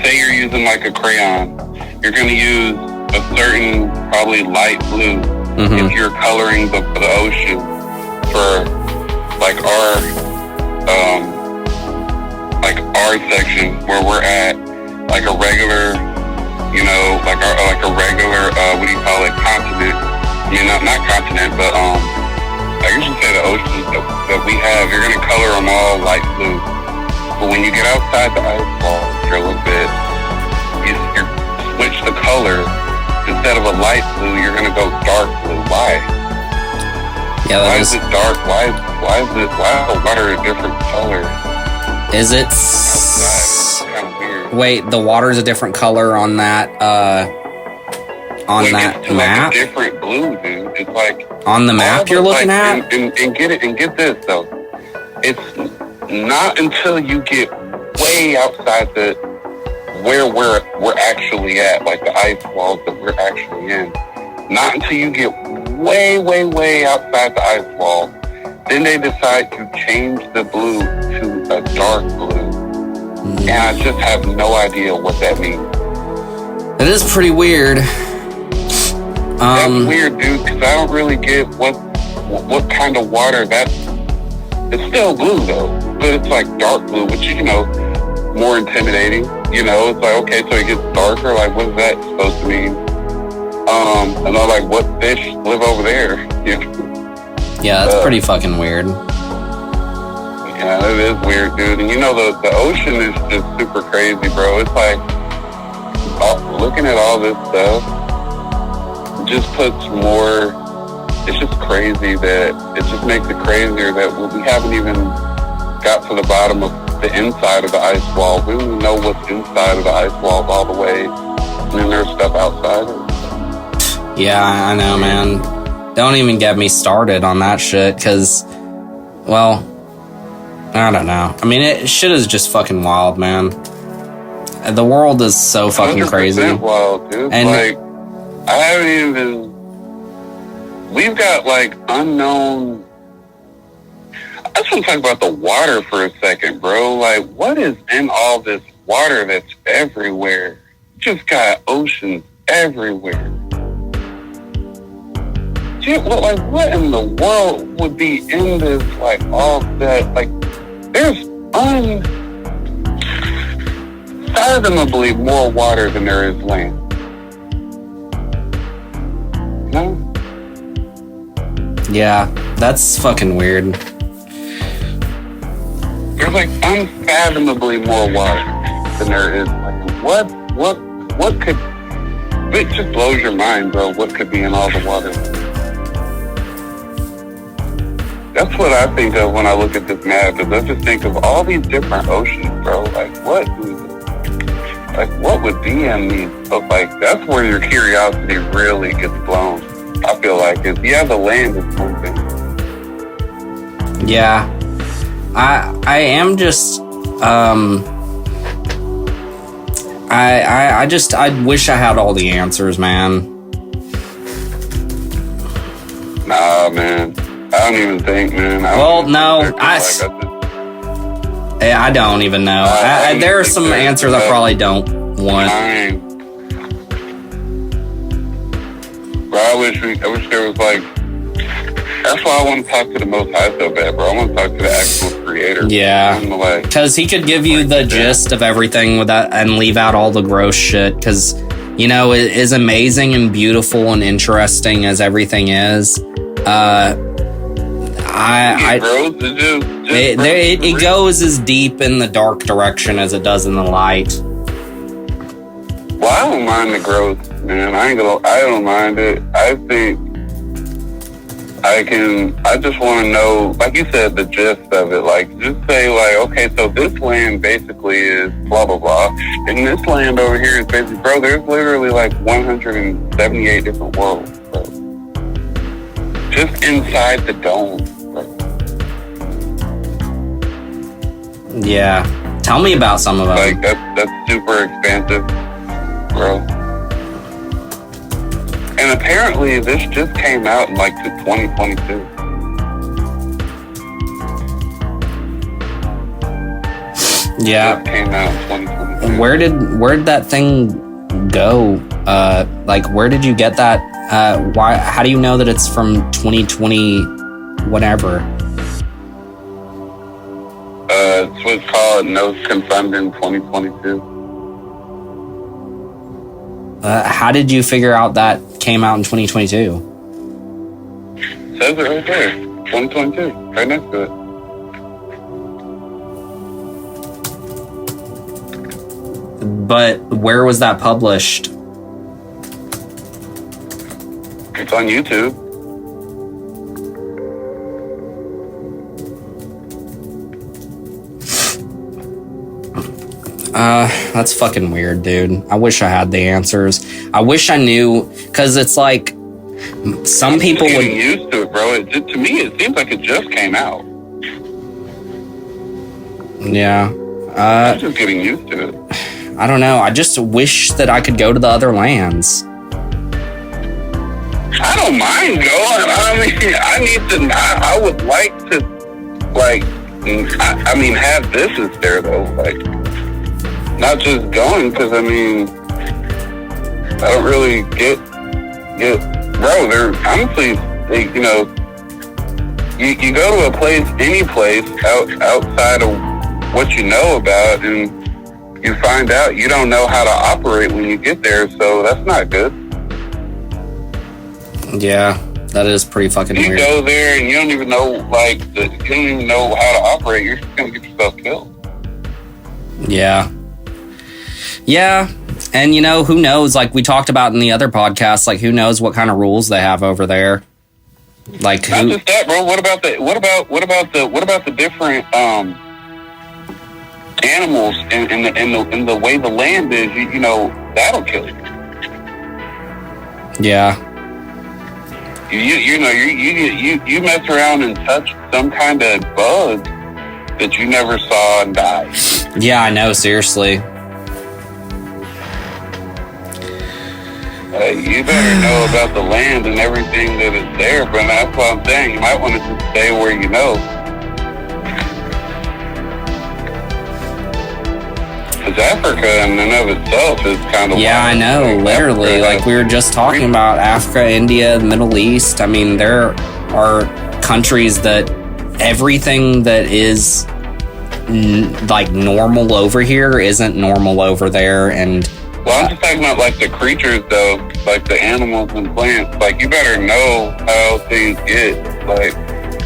say you're using like a crayon. You're going to use a certain probably light blue if you're coloring the ocean for like our section where we're at, like a regular, you know, like a regular what do you call it, continent? I mean, not continent, but I usually say the oceans that we have. You're gonna color them all light blue, but when you get outside the ice wall for a little bit, you switch the color. Instead of a light blue, you're gonna go dark blue. Why? Yeah, why is it dark? Why is the water a different color? Is it? It's kind of weird. Wait, the water's a different color on that map? Like a different blue, dude. It's like on the map you're looking at. And get this though. It's not until you get way outside the where we're actually at, like the ice walls that we're actually in. Not until you get way, way, way outside the ice wall, then they decide to change the blue to a dark blue. And I just have no idea what that means. It is pretty weird. That's weird, dude, because I don't really get what kind of water that's... It's still blue, though, but it's like dark blue, which is, more intimidating. It's like, okay, so it gets darker. Like, what is that supposed to mean? And I'm like, what fish live over there? Yeah, that's pretty fucking weird. Yeah, it is weird, dude. And the ocean is just super crazy, bro. It's like, looking at all this stuff just puts more... It's just crazy that... It just makes it crazier that we haven't even got to the bottom of the inside of the ice wall. We don't even know what's inside of the ice wall all the way. And then there's stuff outside of it. Yeah, I know, man. Don't even get me started on that shit, because, well, I don't know. I mean, shit is just fucking wild, man. The world is so fucking crazy. 100% wild, dude. And like, I haven't even... We've got, like, unknown... I just want to talk about the water for a second, bro. Like, what is in all this water that's everywhere? Just got oceans everywhere. Dude, what in the world would be in this, like, all that? Like, there's unfathomably more water than there is land. No? Yeah, that's fucking weird. There's like unfathomably more water than there is. Like, what could... It just blows your mind, bro, what could be in all the water. That's what I think of when I look at this map, is I just think of all these different oceans, bro. Like, what would be in these? But, like, that's where your curiosity really gets blown. I feel like the land is something. Yeah. I am just, I wish I had all the answers, man. Nah, man. I don't even think, man. I don't even know. There are some answers I probably don't want. Bro, I wish there was like... That's why I want to talk to the Most High so bad, bro. I want to talk to the actual creator. Yeah. Because he could give you the gist of everything without, and leave out all the gross shit. Because, as amazing and beautiful and interesting as everything is, it goes as deep in the dark direction as it does in the light. Well, I don't mind the growth, man. I don't mind it. I think I just want to know, like you said, the gist of it. Like, just say, like, okay, so this land basically is blah, blah, blah. And this land over here is basically, bro, there's literally like 178 different worlds, bro. Just inside the dome, bro. Yeah. Tell me about some of them. Like, that's super expansive, bro. And apparently, this just came out in like 2022. Yeah. It came out in 2022. Where did that thing go? Like, where did you get that? Why? How do you know that it's from 2020? Whatever. It's what's called No Confirmed in 2022. How did you figure out that came out in 2022? Says it right there. 2022. Right next to it. But where was that published? It's on YouTube. That's fucking weird, dude. I wish I had the answers. I wish I knew, because it's like some people would... getting used to it, bro. To me, it seems like it just came out. Yeah. I'm just getting used to it. I don't know. I just wish that I could go to the other lands. I don't mind going. I would like to, like, I mean, have visits there though. Like, not just going, because I mean, I don't really get, bro. They're honestly, you know, you go to a place, any place outside of what you know about, and you find out you don't know how to operate when you get there. So that's not good. Yeah, that is pretty fucking weird. You go there and you don't even know, like, you don't even know how to operate. You're just gonna get yourself killed. Yeah. Yeah. And, you know, who knows? Like we talked about in the other podcast, like, who knows what kind of rules they have over there? Like, not just that, bro. What about the different animals and the way the land is? You know, that'll kill you. Yeah. You mess around and touch some kind of bug that you never saw and die. Yeah, I know. Seriously. You better know about the land and everything that is there, but that's what I'm saying. You might want to just stay where you know. Because Africa in and of itself is kind of yeah, wild. I know. Literally, like we were just talking about Africa, India, the Middle East. I mean, there are countries that everything that is like normal over here isn't normal over there, and well, I'm just talking about like the creatures though, like the animals and plants. Like, you better know how things get. Like,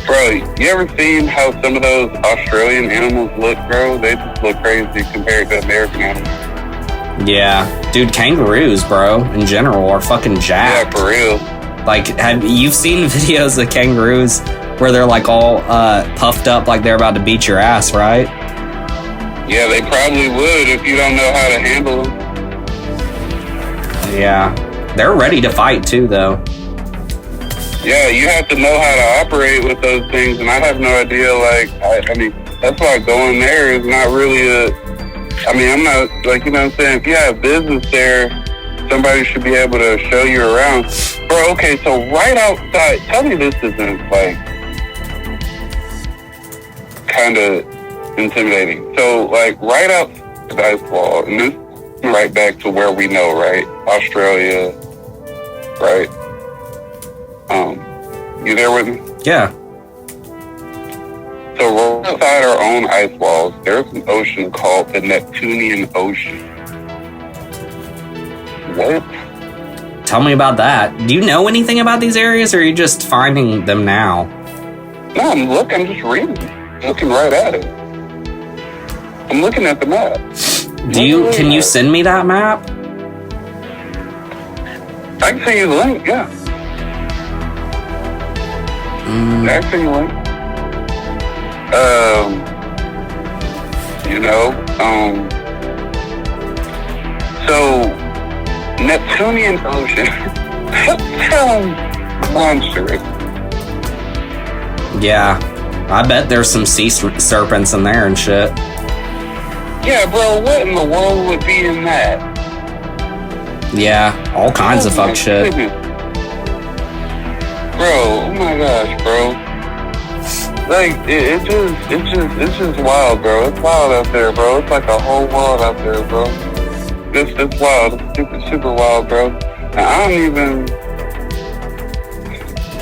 bro, you ever seen how some of those Australian animals look, bro? They just look crazy compared to American animals. Yeah, dude, kangaroos, bro, in general are fucking jacked. Yeah, for real. Like, you've seen videos of kangaroos where they're like all puffed up like they're about to beat your ass, right? Yeah, they probably would if you don't know how to handle them. Yeah, they're ready to fight too, though. Yeah, you have to know how to operate with those things, and I have no idea. Like, I mean, that's why going there is not really I mean, I'm not, like, you know what I'm saying? If you have business there, somebody should be able to show you around. Bro, okay, so right outside, tell me this isn't, like, kind of intimidating. So, like, right outside the ice wall, and this right back to where we know, right? Australia, right? You there with me? Yeah. So right outside our own ice walls, there's an ocean called the Neptunian Ocean. What? Tell me about that. Do you know anything about these areas, or are you just finding them now? No, I'm just reading. Looking right at it. I'm looking at the map. Can you send me that map? I can send you the link, yeah. I can send you the link. So Neptunian Ocean. Sounds monstrous. Yeah, I bet there's some sea serpents in there and shit. Yeah, bro, what in the world would be in that? Yeah, all kinds of fuck shit. Goodness. Bro, oh my gosh, bro. Like, it's just wild, bro. It's wild out there, bro. It's like a whole world out there, bro. It's wild. It's super wild, bro. And I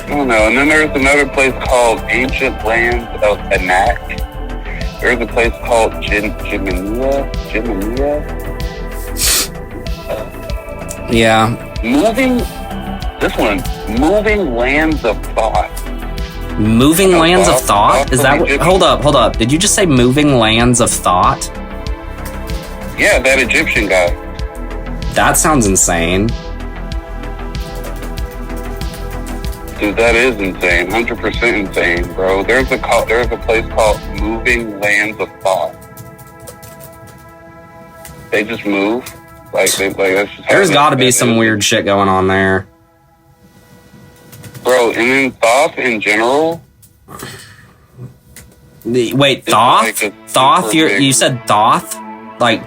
don't know. And then there's another place called Ancient Lands of Anak. There's a place called Jimania. Yeah. Moving Lands of Thought. Moving Lands of Thought? Is that what? Hold up. Did you just say Moving Lands of Thought? Yeah, that Egyptian guy. That sounds insane. Dude, that is insane. 100% insane, bro. There's a place called Moving Lands of Thought. They just move. That's just There's got to be some weird shit going on there. Bro, and then Thoth in general. Wait, Thoth? Like Thoth? You said Thoth? Like,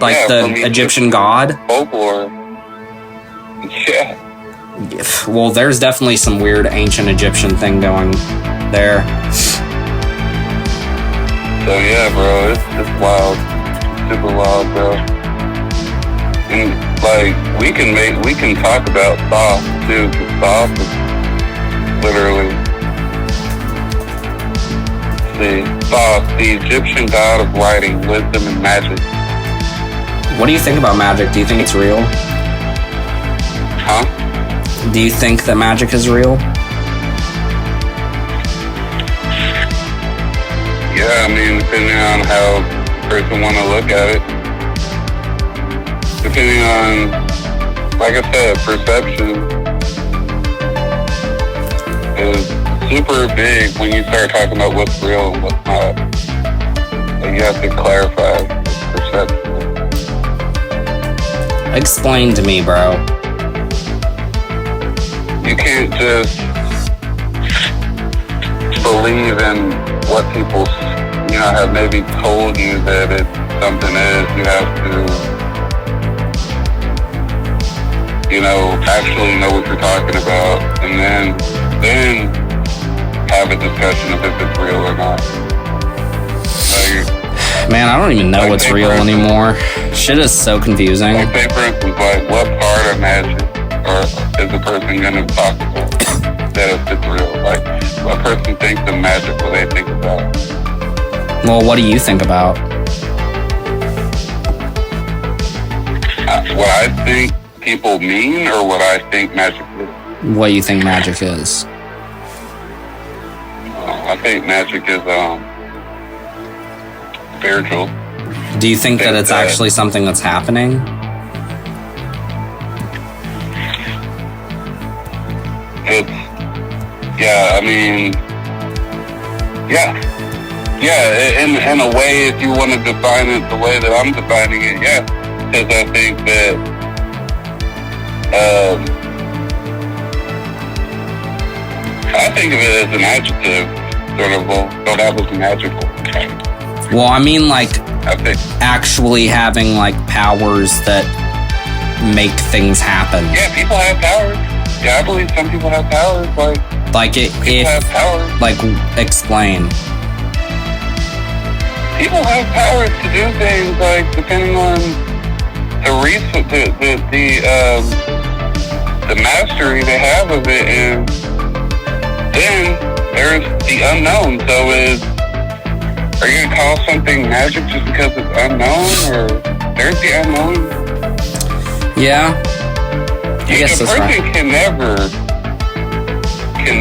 Like the Egyptian god? Folklore. Yeah. Well, there's definitely some weird ancient Egyptian thing going there. So yeah, bro, it's wild. Super wild, bro. And like we can talk about Thoth too, because Thoth is literally Thoth, the Egyptian god of writing, wisdom, and magic. What do you think about magic? Do you think it's real? Huh? Do you think that magic is real? Yeah, I mean, depending on how a person want to look at it. Depending on, like I said, perception is super big when you start talking about what's real and what's not. Like you have to clarify perception. Explain to me, bro. You can't just believe in what people, have maybe told you that something is. You have to, actually know what you're talking about, and then have a discussion of if it's real or not. Man, I don't even know what's real anymore. Shit is so confusing. Like, say for instance, like, what part of magic is a person gonna talk about that if it's real? Like, what person thinks of magic, what they think about? Well, what do you think about? What I think people mean, or what I think magic is? What you think magic is? I think magic is spiritual. Do you think that it's actually something that's happening? In a way, if you want to define it the way that I'm defining it, yeah. Because I think that I think of it as an adjective, sort of, well, that was magical. Well, I mean, like, actually having, like, powers that make things happen. Yeah, people have powers. Yeah, I believe some people have powers, people have powers. Like, explain. People have powers to do things, like, depending on the mastery they have of it, and then there's the unknown. So are you gonna call something magic just because it's unknown, or there's the unknown? Yeah. I guess a that's person right. can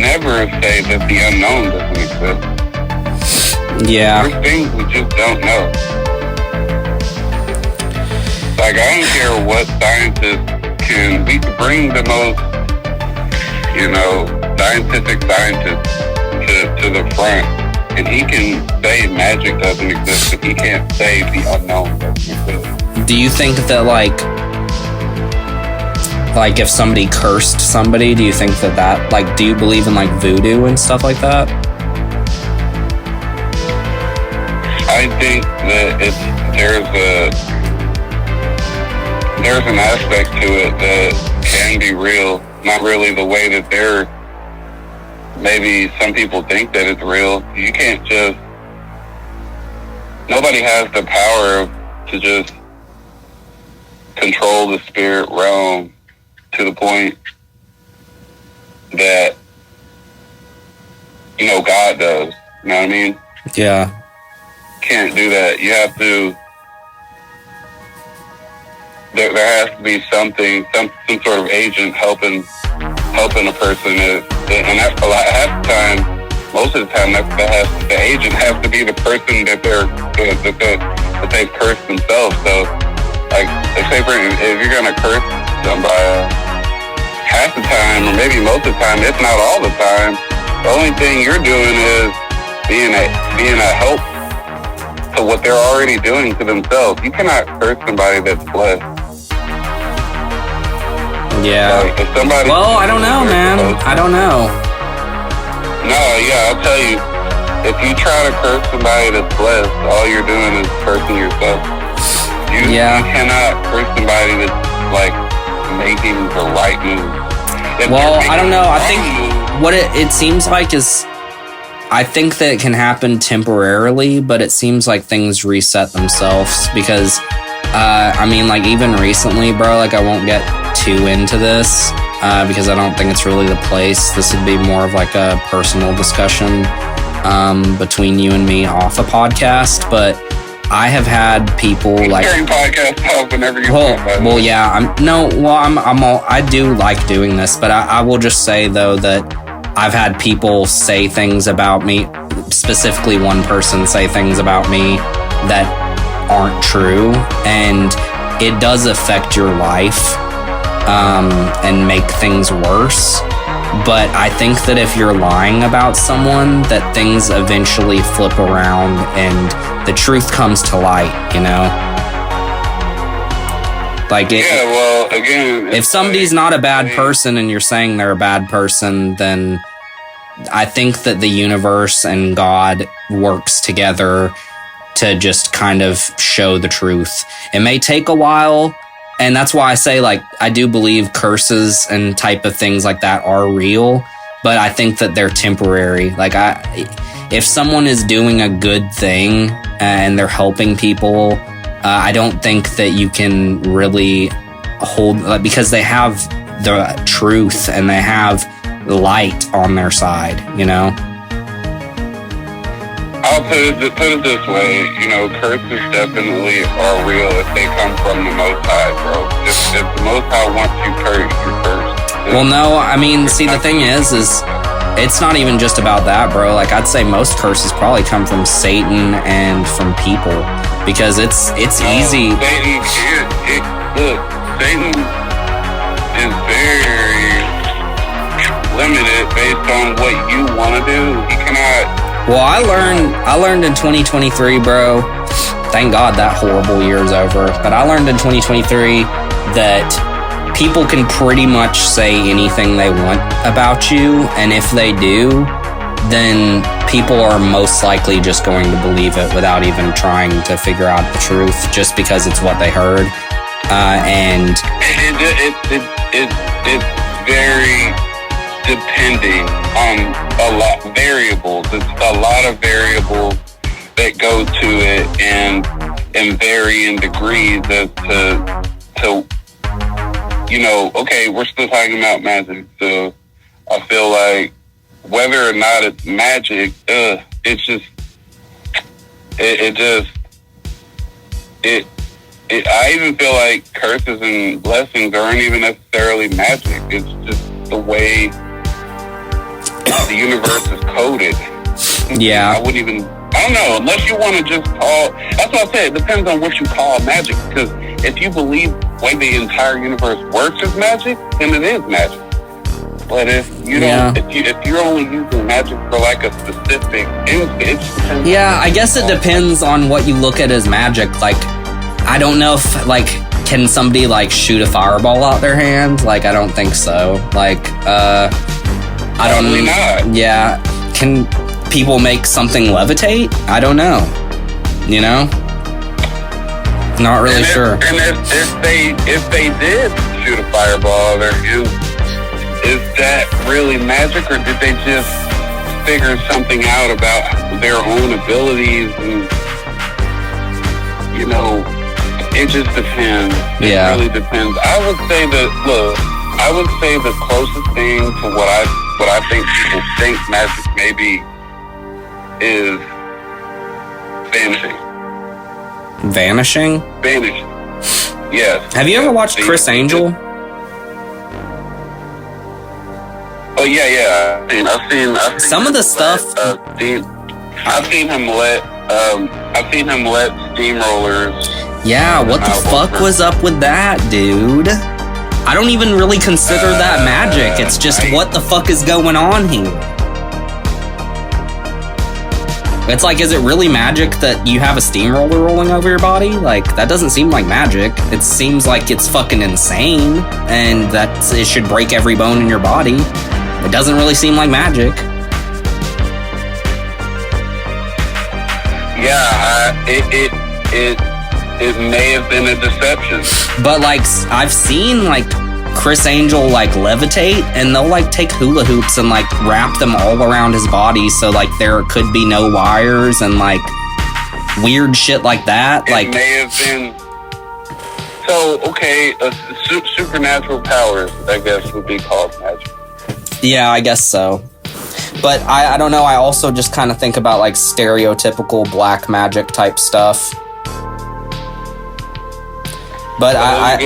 never say that the unknown doesn't exist. Yeah. There's things we just don't know. Like, I don't care what scientists we can bring the most, scientific scientist to the front, and he can say magic doesn't exist, but he can't say the unknown doesn't exist. Do you think that, like if somebody cursed somebody, do you think that, like, do you believe in, like, voodoo and stuff like that? I think that there's an aspect to it that can be real, not really the way that maybe some people think that it's real. You can't nobody has the power to just control the spirit realm to the point that, God does. You know what I mean? Yeah. Can't do that. You have to. There has to be something, some sort of agent helping a person, and that's a lot. Half the time, most of the time, the agent has to be the person that they've cursed themselves. So, like say for instance, if you're gonna curse somebody, half the time, or maybe most of the time, if not all the time, the only thing you're doing is being a help to what they're already doing to themselves. You cannot curse somebody that's blessed. Yeah. Like, if somebody, well, I don't know, man. I don't know. No, yeah, I'll tell you. If you try to curse somebody that's blessed, all you're doing is cursing yourself. You cannot curse somebody that's like making the right move. Well, I don't know. I think what it seems like is, I think that it can happen temporarily, but it seems like things reset themselves because, I mean, like even recently, bro, like I won't get too into this because I don't think it's really the place. This would be more of like a personal discussion between you and me off a podcast, but I have had people like podcast help whenever you well, yeah, I do like doing this, but I will just say though that I've had people say things about me, specifically one person say things about me that aren't true, and it does affect your life and make things worse. But I think that if you're lying about someone, that things eventually flip around and the truth comes to light, you know? Like, well, again, if somebody's not a bad person and you're saying they're a bad person, then I think that the universe and God works together to just kind of show the truth. It may take a while. And that's why I say, like, I do believe curses and type of things like that are real, but I think that they're temporary. Like, if someone is doing a good thing and they're helping people, I don't think that you can really hold, because they have the truth and they have light on their side, you know? I'll put it this way, you know, curses definitely are real if they come from the Most High, bro. If the Most High wants you cursed, you're cursed. Well, no, I mean, see, the thing is it's not even just about that, bro. Like, I'd say most curses probably come from Satan and from people, because it's easy. Satan is very limited based on what you want to do. He cannot. Well, I learned in 2023, bro. Thank God that horrible year is over. But I learned in 2023 that people can pretty much say anything they want about you. And if they do, then people are most likely just going to believe it without even trying to figure out the truth, just because it's what they heard. And it's very depending on a lot of variables. It's a lot of variables that go to it and vary in degrees as to you know, okay, we're still talking about magic, so I feel like whether or not it's magic, it's just I even feel like curses and blessings aren't even necessarily magic. It's just the way the universe is coded. yeah, I don't know, unless you want to just call, that's what I said, it depends on what you call magic, because if you believe the way the entire universe works is magic, then it is magic. But if you don't, if you're only using magic for like a specific instance, yeah, I guess it depends on what you look at as magic. Like, I don't know if, like, can somebody like shoot a fireball out their hand? Like, I don't think so. Like, I don't probably not. Yeah, can people make something levitate? I don't know. You know, not really sure. And if they did shoot a fireball out their hand, is that really magic, or did they just figure something out about their own abilities? And, you know, it just depends. It really depends. I would say the closest thing to what I think people think magic maybe is vanishing. Vanishing? Vanishing. Yes. Have you ever watched Chris Angel? Oh yeah. I've seen some of the stuff. I've seen him let steamrollers. Yeah, what the fuck was up with that, dude? I don't even really consider that magic. It's just what the fuck is going on here? It's like, is it really magic that you have a steamroller rolling over your body? Like, that doesn't seem like magic. It seems like it's fucking insane, and that it should break every bone in your body. It doesn't really seem like magic. Yeah, it may have been a deception. But like I've seen like Chris Angel like levitate, and they'll like take hula hoops and like wrap them all around his body, so like there could be no wires and like weird shit like that. It like may have been. So okay, supernatural powers, I guess, would be called magic. Yeah, I guess so. But I don't know. I also just kind of think about like stereotypical black magic type stuff. But I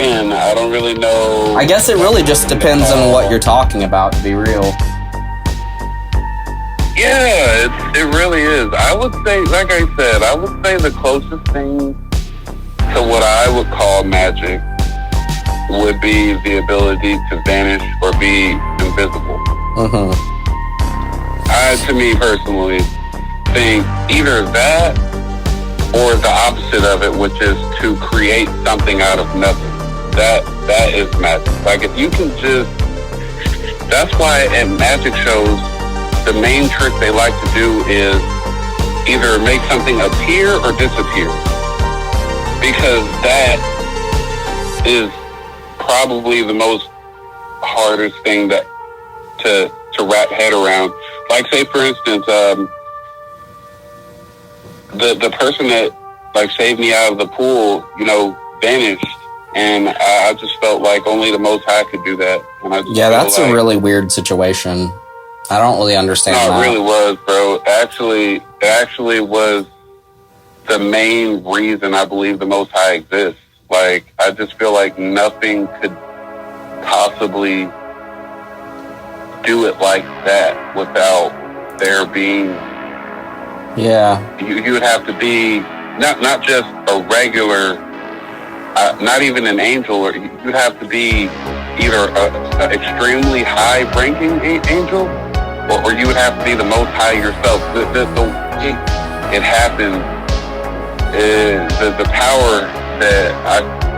don't really know. I guess it really just depends on what you're talking about, to be real. Yeah, it really is. I would say, like I said, I would say the closest thing to what I would call magic would be the ability to vanish or be invisible. To me personally, think either that or the opposite of it, which is to create something out of nothing. That is magic. Like if you can just, that's why at magic shows, the main trick they like to do is either make something appear or disappear. Because that is probably the most hardest thing that to wrap head around. Like say for instance, the person that like saved me out of the pool, vanished, and I just felt like only the Most High could do that. And I just that's like, a really weird situation. I don't really understand that. It really was, bro. It actually was the main reason I believe the Most High exists. Like, I just feel like nothing could possibly do it like that without there being. Yeah. You would have to be not just a regular, not even an angel, or you'd have to be either an extremely high-ranking angel, or you would have to be the Most High yourself. The way it happened is the power that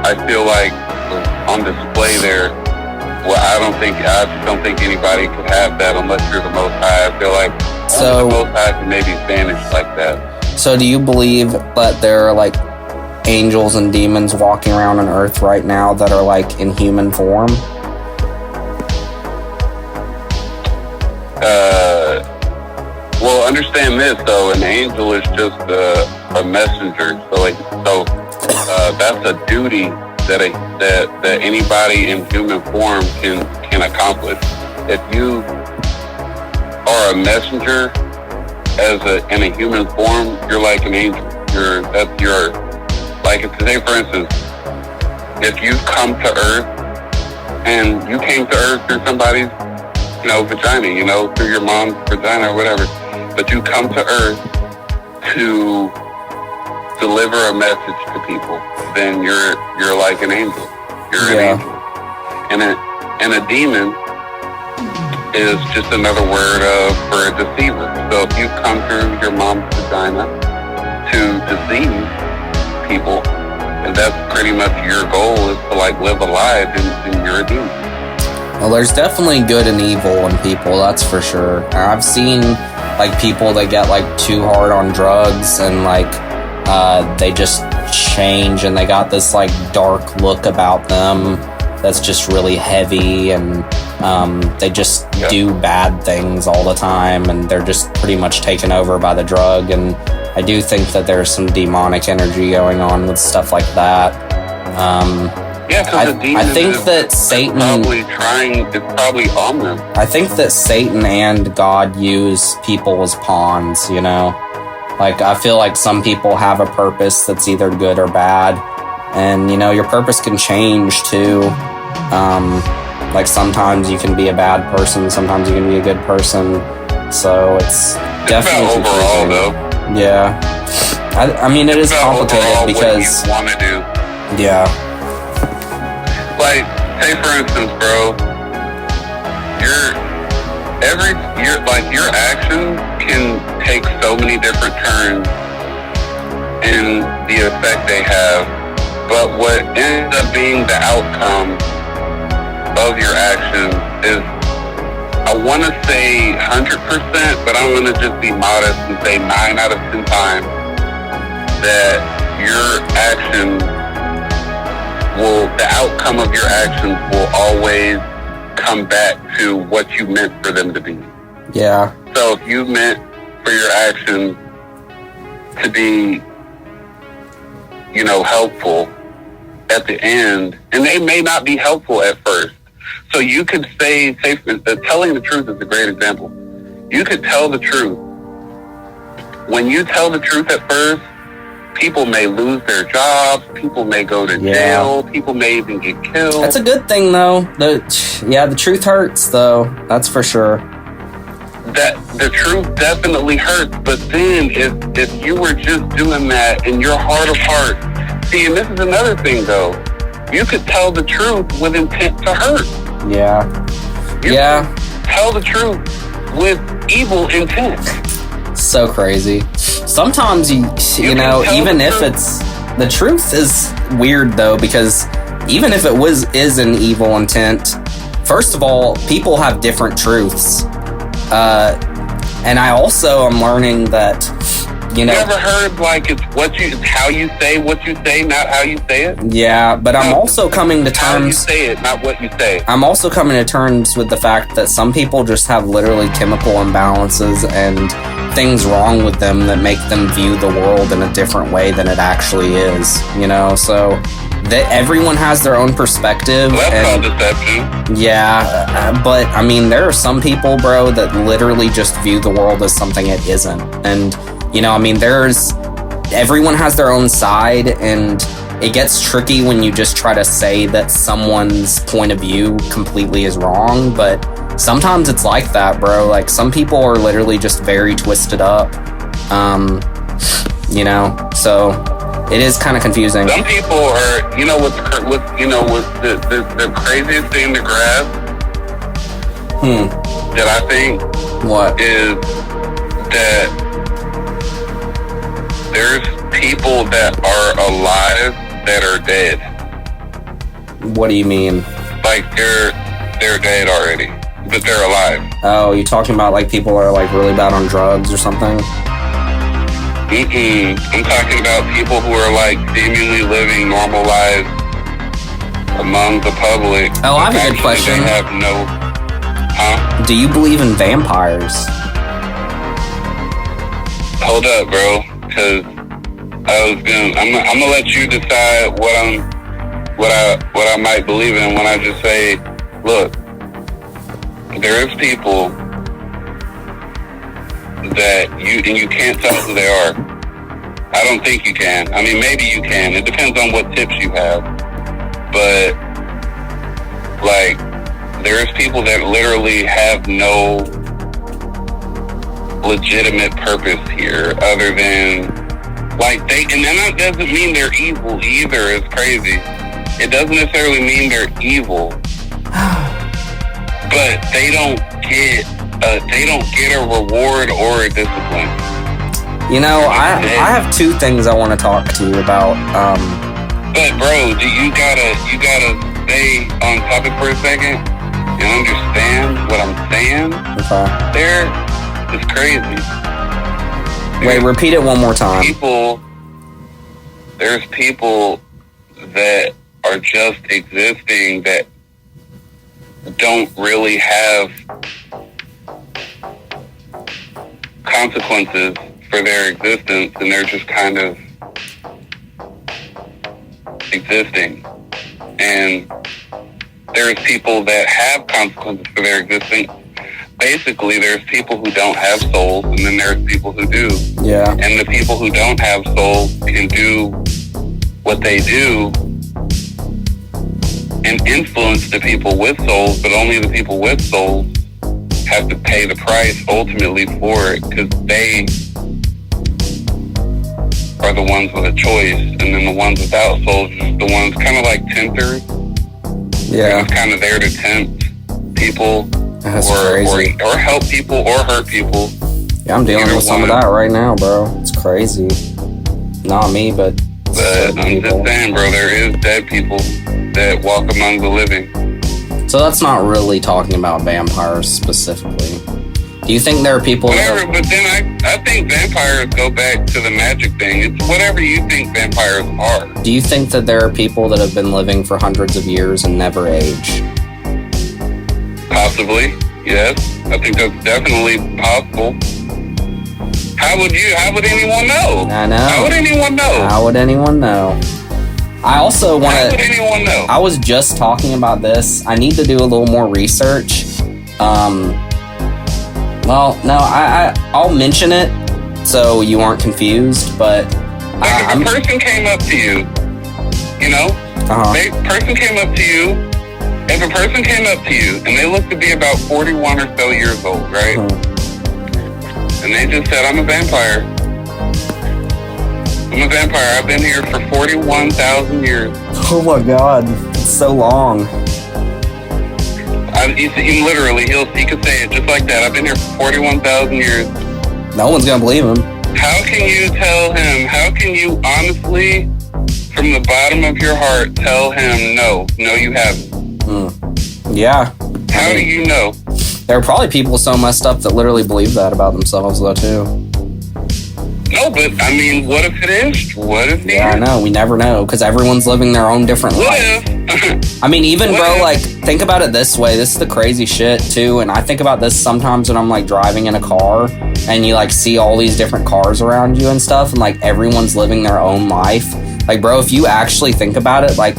I feel like was on display there. Well, I just don't think anybody could have that unless you're the Most High. I feel like only the Most High can maybe vanish like that. So do you believe that there are like angels and demons walking around on Earth right now that are like in human form? Well, understand this though. An angel is just a messenger. So that's a duty that anybody in human form can accomplish. If you are a messenger in a human form, you're like an angel. You're like, say for instance, if you come to Earth and you came to Earth through somebody's vagina, through your mom's vagina or whatever, but you come to Earth to deliver a message to people, then you're like an angel. You're an angel. And a demon is just another word for a deceiver. So if you come through your mom's vagina to deceive people, and that's pretty much your goal, is to like live a lie, then you're a demon. Well, there's definitely good and evil in people, that's for sure. I've seen like people that get like too hard on drugs and like they just change and they got this like dark look about them that's just really heavy, and they just do bad things all the time, and they're just pretty much taken over by the drug. And I do think that there's some demonic energy going on with stuff like that. I think that Satan it's probably on them. I think that Satan and God use people as pawns, Like, I feel like some people have a purpose that's either good or bad. And, your purpose can change, too. Like, sometimes you can be a bad person, sometimes you can be a good person. So, it's definitely about overall, though. Yeah. I mean, it is complicated because... what you want to do. Yeah. Like, say for instance, bro, your action can take so many different turns in the effect they have, but what ends up being the outcome of your action is, I want to say 100%, but I'm going to just be modest and say 9 out of 10 times that your actions the outcome of your actions will always come back to what you meant for them to be. Yeah. So if you meant for your actions to be, helpful at the end, and they may not be helpful at first. So you could say telling the truth is a great example. You could tell the truth. When you tell the truth at first, people may lose their jobs, people may go to jail, people may even get killed. That's a good thing, though. The truth hurts, though. That's for sure. That the truth definitely hurts, but then if you were just doing that in your heart of hearts, see, and this is another thing, though. You could tell the truth with intent to hurt. Yeah. You could tell the truth with evil intent. So crazy. Sometimes you know, even if it's the truth is weird though, because even if it is an evil intent, first of all, people have different truths. And I also am learning that, you ever heard it's how you say what you say, not how you say it? Yeah, but I'm also coming to terms. How you say it, not what you say. I'm also coming to terms with the fact that some people just have literally chemical imbalances and things wrong with them that make them view the world in a different way than it actually is, so that everyone has their own perspective. Well, that's called deception. Yeah, but I mean, there are some people, bro, that literally just view the world as something it isn't. And, everyone has their own side, and it gets tricky when you just try to say that someone's point of view completely is wrong, but sometimes it's like that, bro. Like, some people are literally just very twisted up, so it is kind of confusing. Some people are, what's the craziest thing to grasp? That I think what is that there's people that are alive that are dead. What do you mean? Like they're dead already, but they're alive. Oh, you talking about like people are like really bad on drugs or something? I'm talking about people who are like seemingly living normal lives among the public. Oh, I have a good question. They have Do you believe in vampires? Hold up, bro, because I'm gonna let you decide what I might believe in when I just say, look, there is people that you can't tell who they are. I don't think you can. I mean, maybe you can. It depends on what tips you have. But like, there's people that literally have no legitimate purpose here other than and that doesn't mean they're evil either. It's crazy. It doesn't necessarily mean they're evil, but they don't get a reward or a discipline. I have two things I want to talk to you about. But bro, you gotta stay on topic for a second and understand what I'm saying. Okay. It's crazy. Wait, repeat it one more time. There's people that are just existing that don't really have consequences for their existence, and they're just kind of existing. And there's people that have consequences for their existence. Basically, there's people who don't have souls, and then there's people who do. Yeah. And the people who don't have souls can do what they do and influence the people with souls, but only the people with souls have to pay the price ultimately for it, because they are the ones with a choice, and then the ones without souls are just the ones kind of like tempters. Yeah. It's kind of there to tempt people. That's crazy. Or help people or hurt people. Yeah, I'm dealing with some of that right now, bro. It's crazy. Not me, but I'm just saying, bro, there is dead people that walk among the living. So that's not really talking about vampires specifically. Do you think there are people whatever, but then I think vampires go back to the magic thing. It's whatever you think vampires are. Do you think that there are people that have been living for hundreds of years and never age? Possibly, yes. I think that's definitely possible. How would anyone know? I know. How would anyone know? How would anyone know? I also want How would to... anyone know? I was just talking about this. I need to do a little more research. Well, no, I'll mention it so you aren't confused, but... Like if a person came up to you, you know? Person came up to you. If a person came up to you and they looked to be about 41 or so years old, right? And they just said, I'm a vampire. I'm a vampire. I've been here for 41,000 years. Oh my god, it's so long. He could say it just like that. I've been here for 41,000 years. No one's gonna believe him. How can you tell him? How can you honestly, from the bottom of your heart, tell him no you haven't? Yeah. How do you know? There are probably people so messed up that literally believe that about themselves, though, too. No, but I mean, what if it is? What if it is? Yeah, I know. We never know because everyone's living their own different life. What if? I mean, even bro, like, think about it this way. This is the crazy shit too, and I think about this sometimes when I'm like driving in a car and you like see all these different cars around you and stuff, and like everyone's living their own life. Like, bro, if you actually think about it, like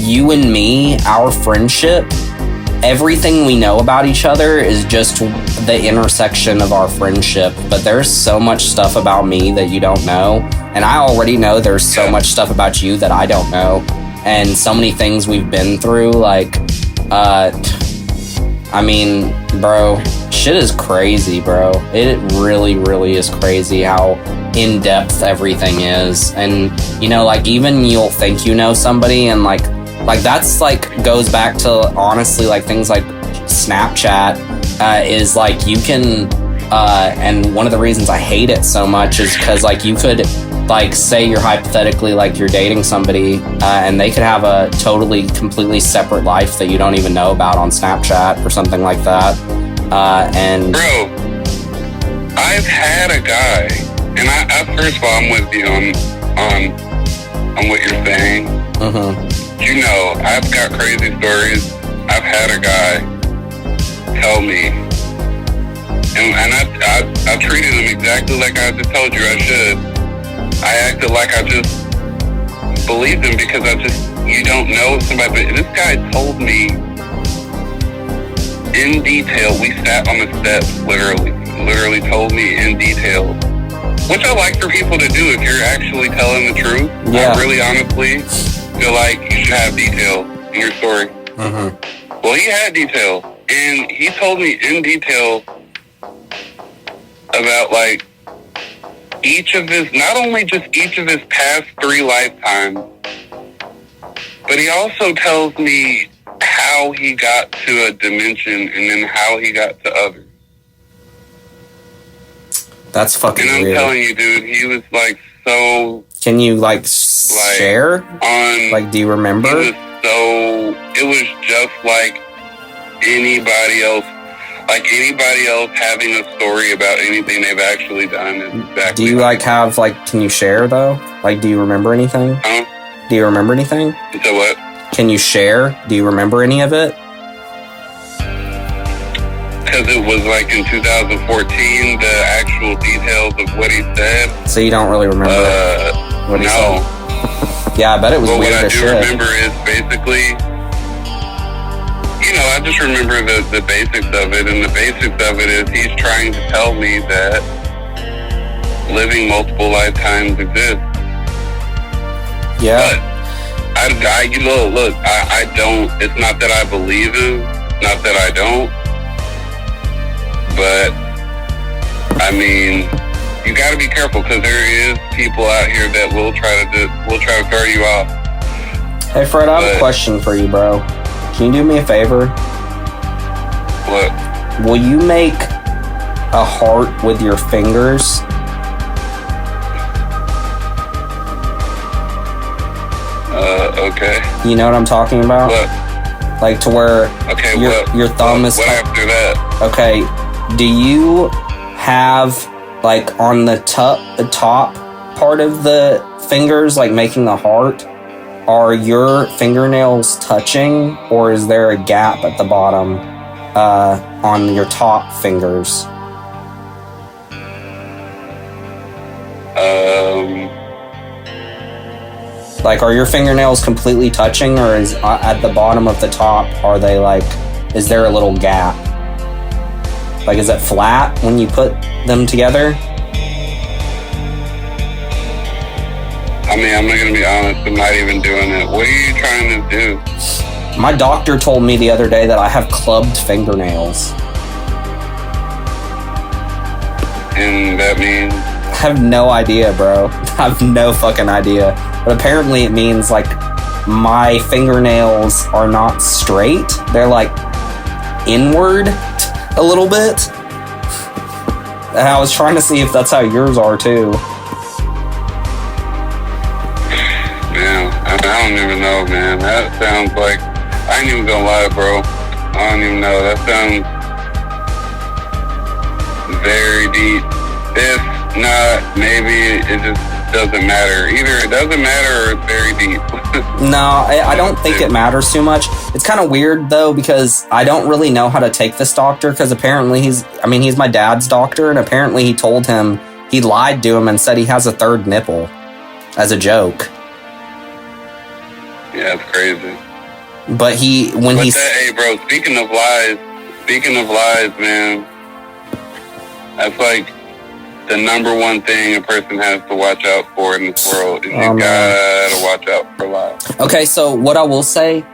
you and me, our friendship, everything we know about each other is just the intersection of our friendship. But there's so much stuff about me that you don't know, and I already know there's so much stuff about you that I don't know, and so many things we've been through. Like, I mean, bro, shit is crazy, bro. It really, really is crazy how in-depth everything is. And, you know, like, even you'll think you know somebody, and like that's like goes back to honestly like things like Snapchat is like you can and one of the reasons I hate it so much is because like you could like say you're hypothetically like you're dating somebody and they could have a totally completely separate life that you don't even know about on Snapchat or something like that. And bro, I've had a guy, and I first of all, I'm with you on what you're saying. You know, I've got crazy stories. I've had a guy tell me, and I treated him exactly like I just told you I should. I acted like I just believed him because you don't know somebody. But this guy told me in detail. We sat on the steps, literally told me in detail, which I like for people to do if you're actually telling the truth. Yeah. I really honestly feel like you should have detail in your story. Well, he had detail, and he told me in detail about like not only just each of his past 3 lifetimes, but he also tells me how he got to a dimension and then how he got to others. that's fucking and I'm weird. telling you, dude, he was like so. Can you like share? Like, do you remember? It was just like anybody else. Like anybody else having a story about anything they've actually done. Is exactly. Do you like have like? Can you share though? Like, do you remember anything? Do you remember anything? So what? Can you share? Do you remember any of it? Because it was like in 2014, the actual details of what he said. So you don't really remember what he said? Yeah, I bet it was weird as shit. What I do remember is basically, you know, I just remember the basics of it, and the basics of it is he's trying to tell me that living multiple lifetimes exists. Yeah. But I don't, it's not that I believe him, not that I don't, but I mean, you got to be careful because there is people out here that will try to throw you off. Hey Fred, I have a question for you, bro. Can you do me a favor? What? Will you make a heart with your fingers? Okay. You know what I'm talking about? What? Like to where your thumb is... What after that? Okay, do you have, like, on the top part of the fingers, like making the heart, are your fingernails touching, or is there a gap at the bottom on your top fingers? Like, are your fingernails completely touching, or is at the bottom of the top, are they like, is there a little gap? Like, is it flat when you put them together? I mean, I'm not gonna be honest, I'm not even doing it. What are you trying to do? My doctor told me the other day that I have clubbed fingernails. And that means? I have no idea, bro. I have no fucking idea. But apparently it means, like, my fingernails are not straight. They're, like, inward a little bit. And I was trying to see if that's how yours are, too. Man, I don't even know, man. That sounds like... I ain't even gonna lie, bro. I don't even know. That sounds very deep. If not, maybe it just doesn't matter. Either it doesn't matter or it's very deep. No, I don't think it matters too much. It's kind of weird, though, because I don't really know how to take this doctor, because apparently he's my dad's doctor, and apparently he told him, he lied to him and said he has a third nipple as a joke. Yeah, it's crazy. But hey, bro, speaking of lies, man, that's like the number one thing a person has to watch out for in this world. And you gotta watch out for lies. Okay, so what I will say,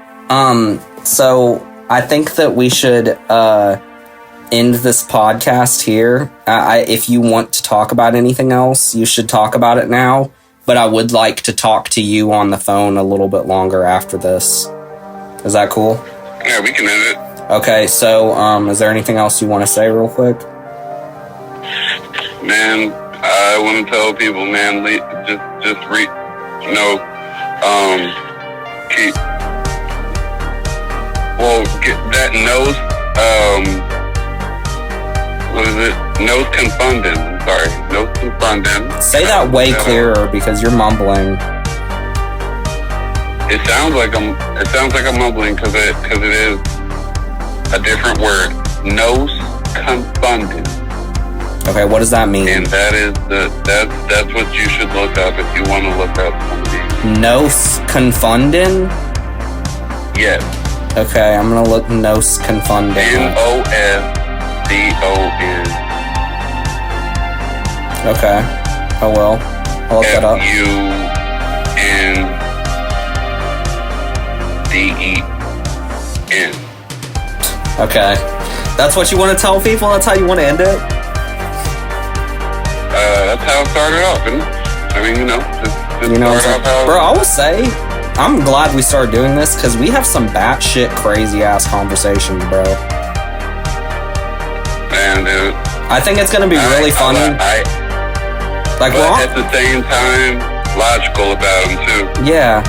so I think that we should end this podcast here. If you want to talk about anything else, you should talk about it now. But I would like to talk to you on the phone a little bit longer after this. Is that cool? Yeah, we can end it. Okay, so is there anything else you want to say real quick? Man, I want to tell people, man, just read, keep, get that nose, what is it? Nose confunding. I'm sorry, nose confunding. Say that way clearer because you're mumbling. It sounds like I'm mumbling because it is a different word. Nose confunding. Okay, what does that mean? And that's what you should look up if you want to look up something. Nose confunding? Yes. Okay, I'm gonna look nose confunding. Nosdon. Okay. Oh well. I'll look that up. FUNDEN. Okay. That's what you want to tell people? That's how you want to end it? That's how it started off, isn't it? I mean, just start off how... Bro, I will say, I'm glad we started doing this, because we have some batshit crazy-ass conversations, bro. Man, dude. I think it's going to be really funny. But at the same time, logical about them, too. Yeah.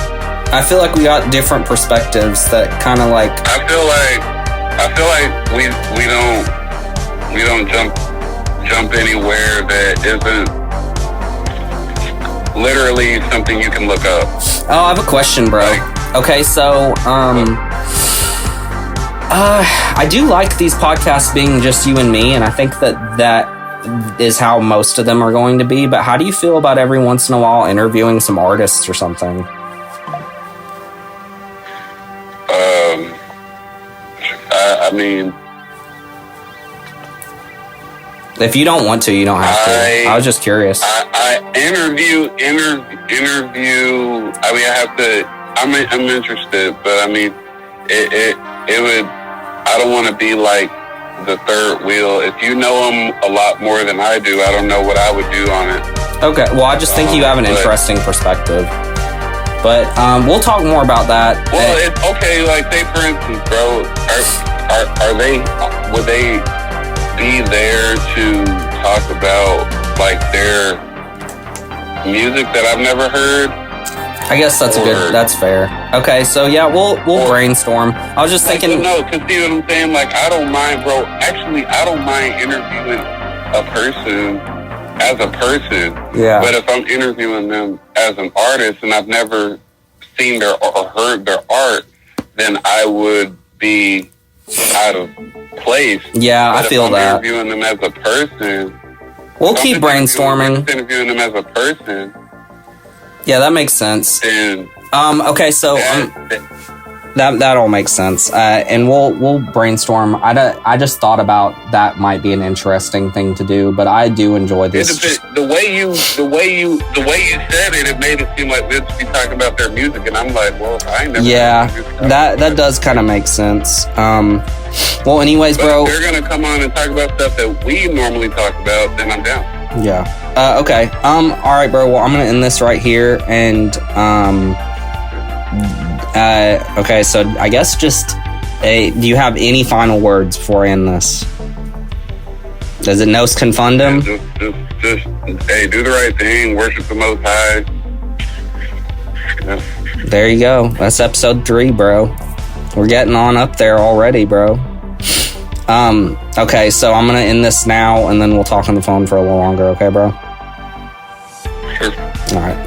I feel like we got different perspectives that kind of like... I feel like we don't jump anywhere that isn't literally something you can look up. Oh, I have a question, bro. Okay, so I do like these podcasts being just you and me, and I think that is how most of them are going to be. But how do you feel about every once in a while interviewing some artists or something? I mean, if you don't want to, you don't have to. I was just curious. I interview. I mean, I have to. I'm interested, but I mean, it would. I don't want to be like the third wheel. If you know them a lot more than I do, I don't know what I would do on it. Okay. Well, I just think you have an interesting perspective. But we'll talk more about that. Well, it's okay. Like, say for instance, bro, would they be there to talk about like their music that I've never heard? I guess that's that's fair. Okay, so yeah, we'll brainstorm. I was just thinking. No, because see what I'm saying? Like, I don't mind, bro. Actually, I don't mind interviewing a person as a person. Yeah. But if I'm interviewing them as an artist and I've never seen their or heard their art, then I would be out of place. Yeah, but I feel that. Interviewing them as a person. We'll keep brainstorming. Interviewing them as a person. Yeah, that makes sense. Then okay, so that all makes sense. And we'll brainstorm. I just thought about that might be an interesting thing to do, but I do enjoy this. The way you said it, it made it seem like we'd be talking about their music, and I'm like, well, I ain't never. Yeah, that does kind of make sense. Well, anyways, bro, if they're gonna come on and talk about stuff that we normally talk about, then I'm down. Yeah. Okay. All right, bro. Well, I'm gonna end this right here, and okay. So I guess just, do you have any final words before I end this? Does it nos confundum? Just hey, do the right thing. Worship the Most High. Yeah. There you go. That's episode 3, bro. We're getting on up there already, bro. Okay, so I'm gonna end this now, and then we'll talk on the phone for a little longer, okay, bro? Sure. All right.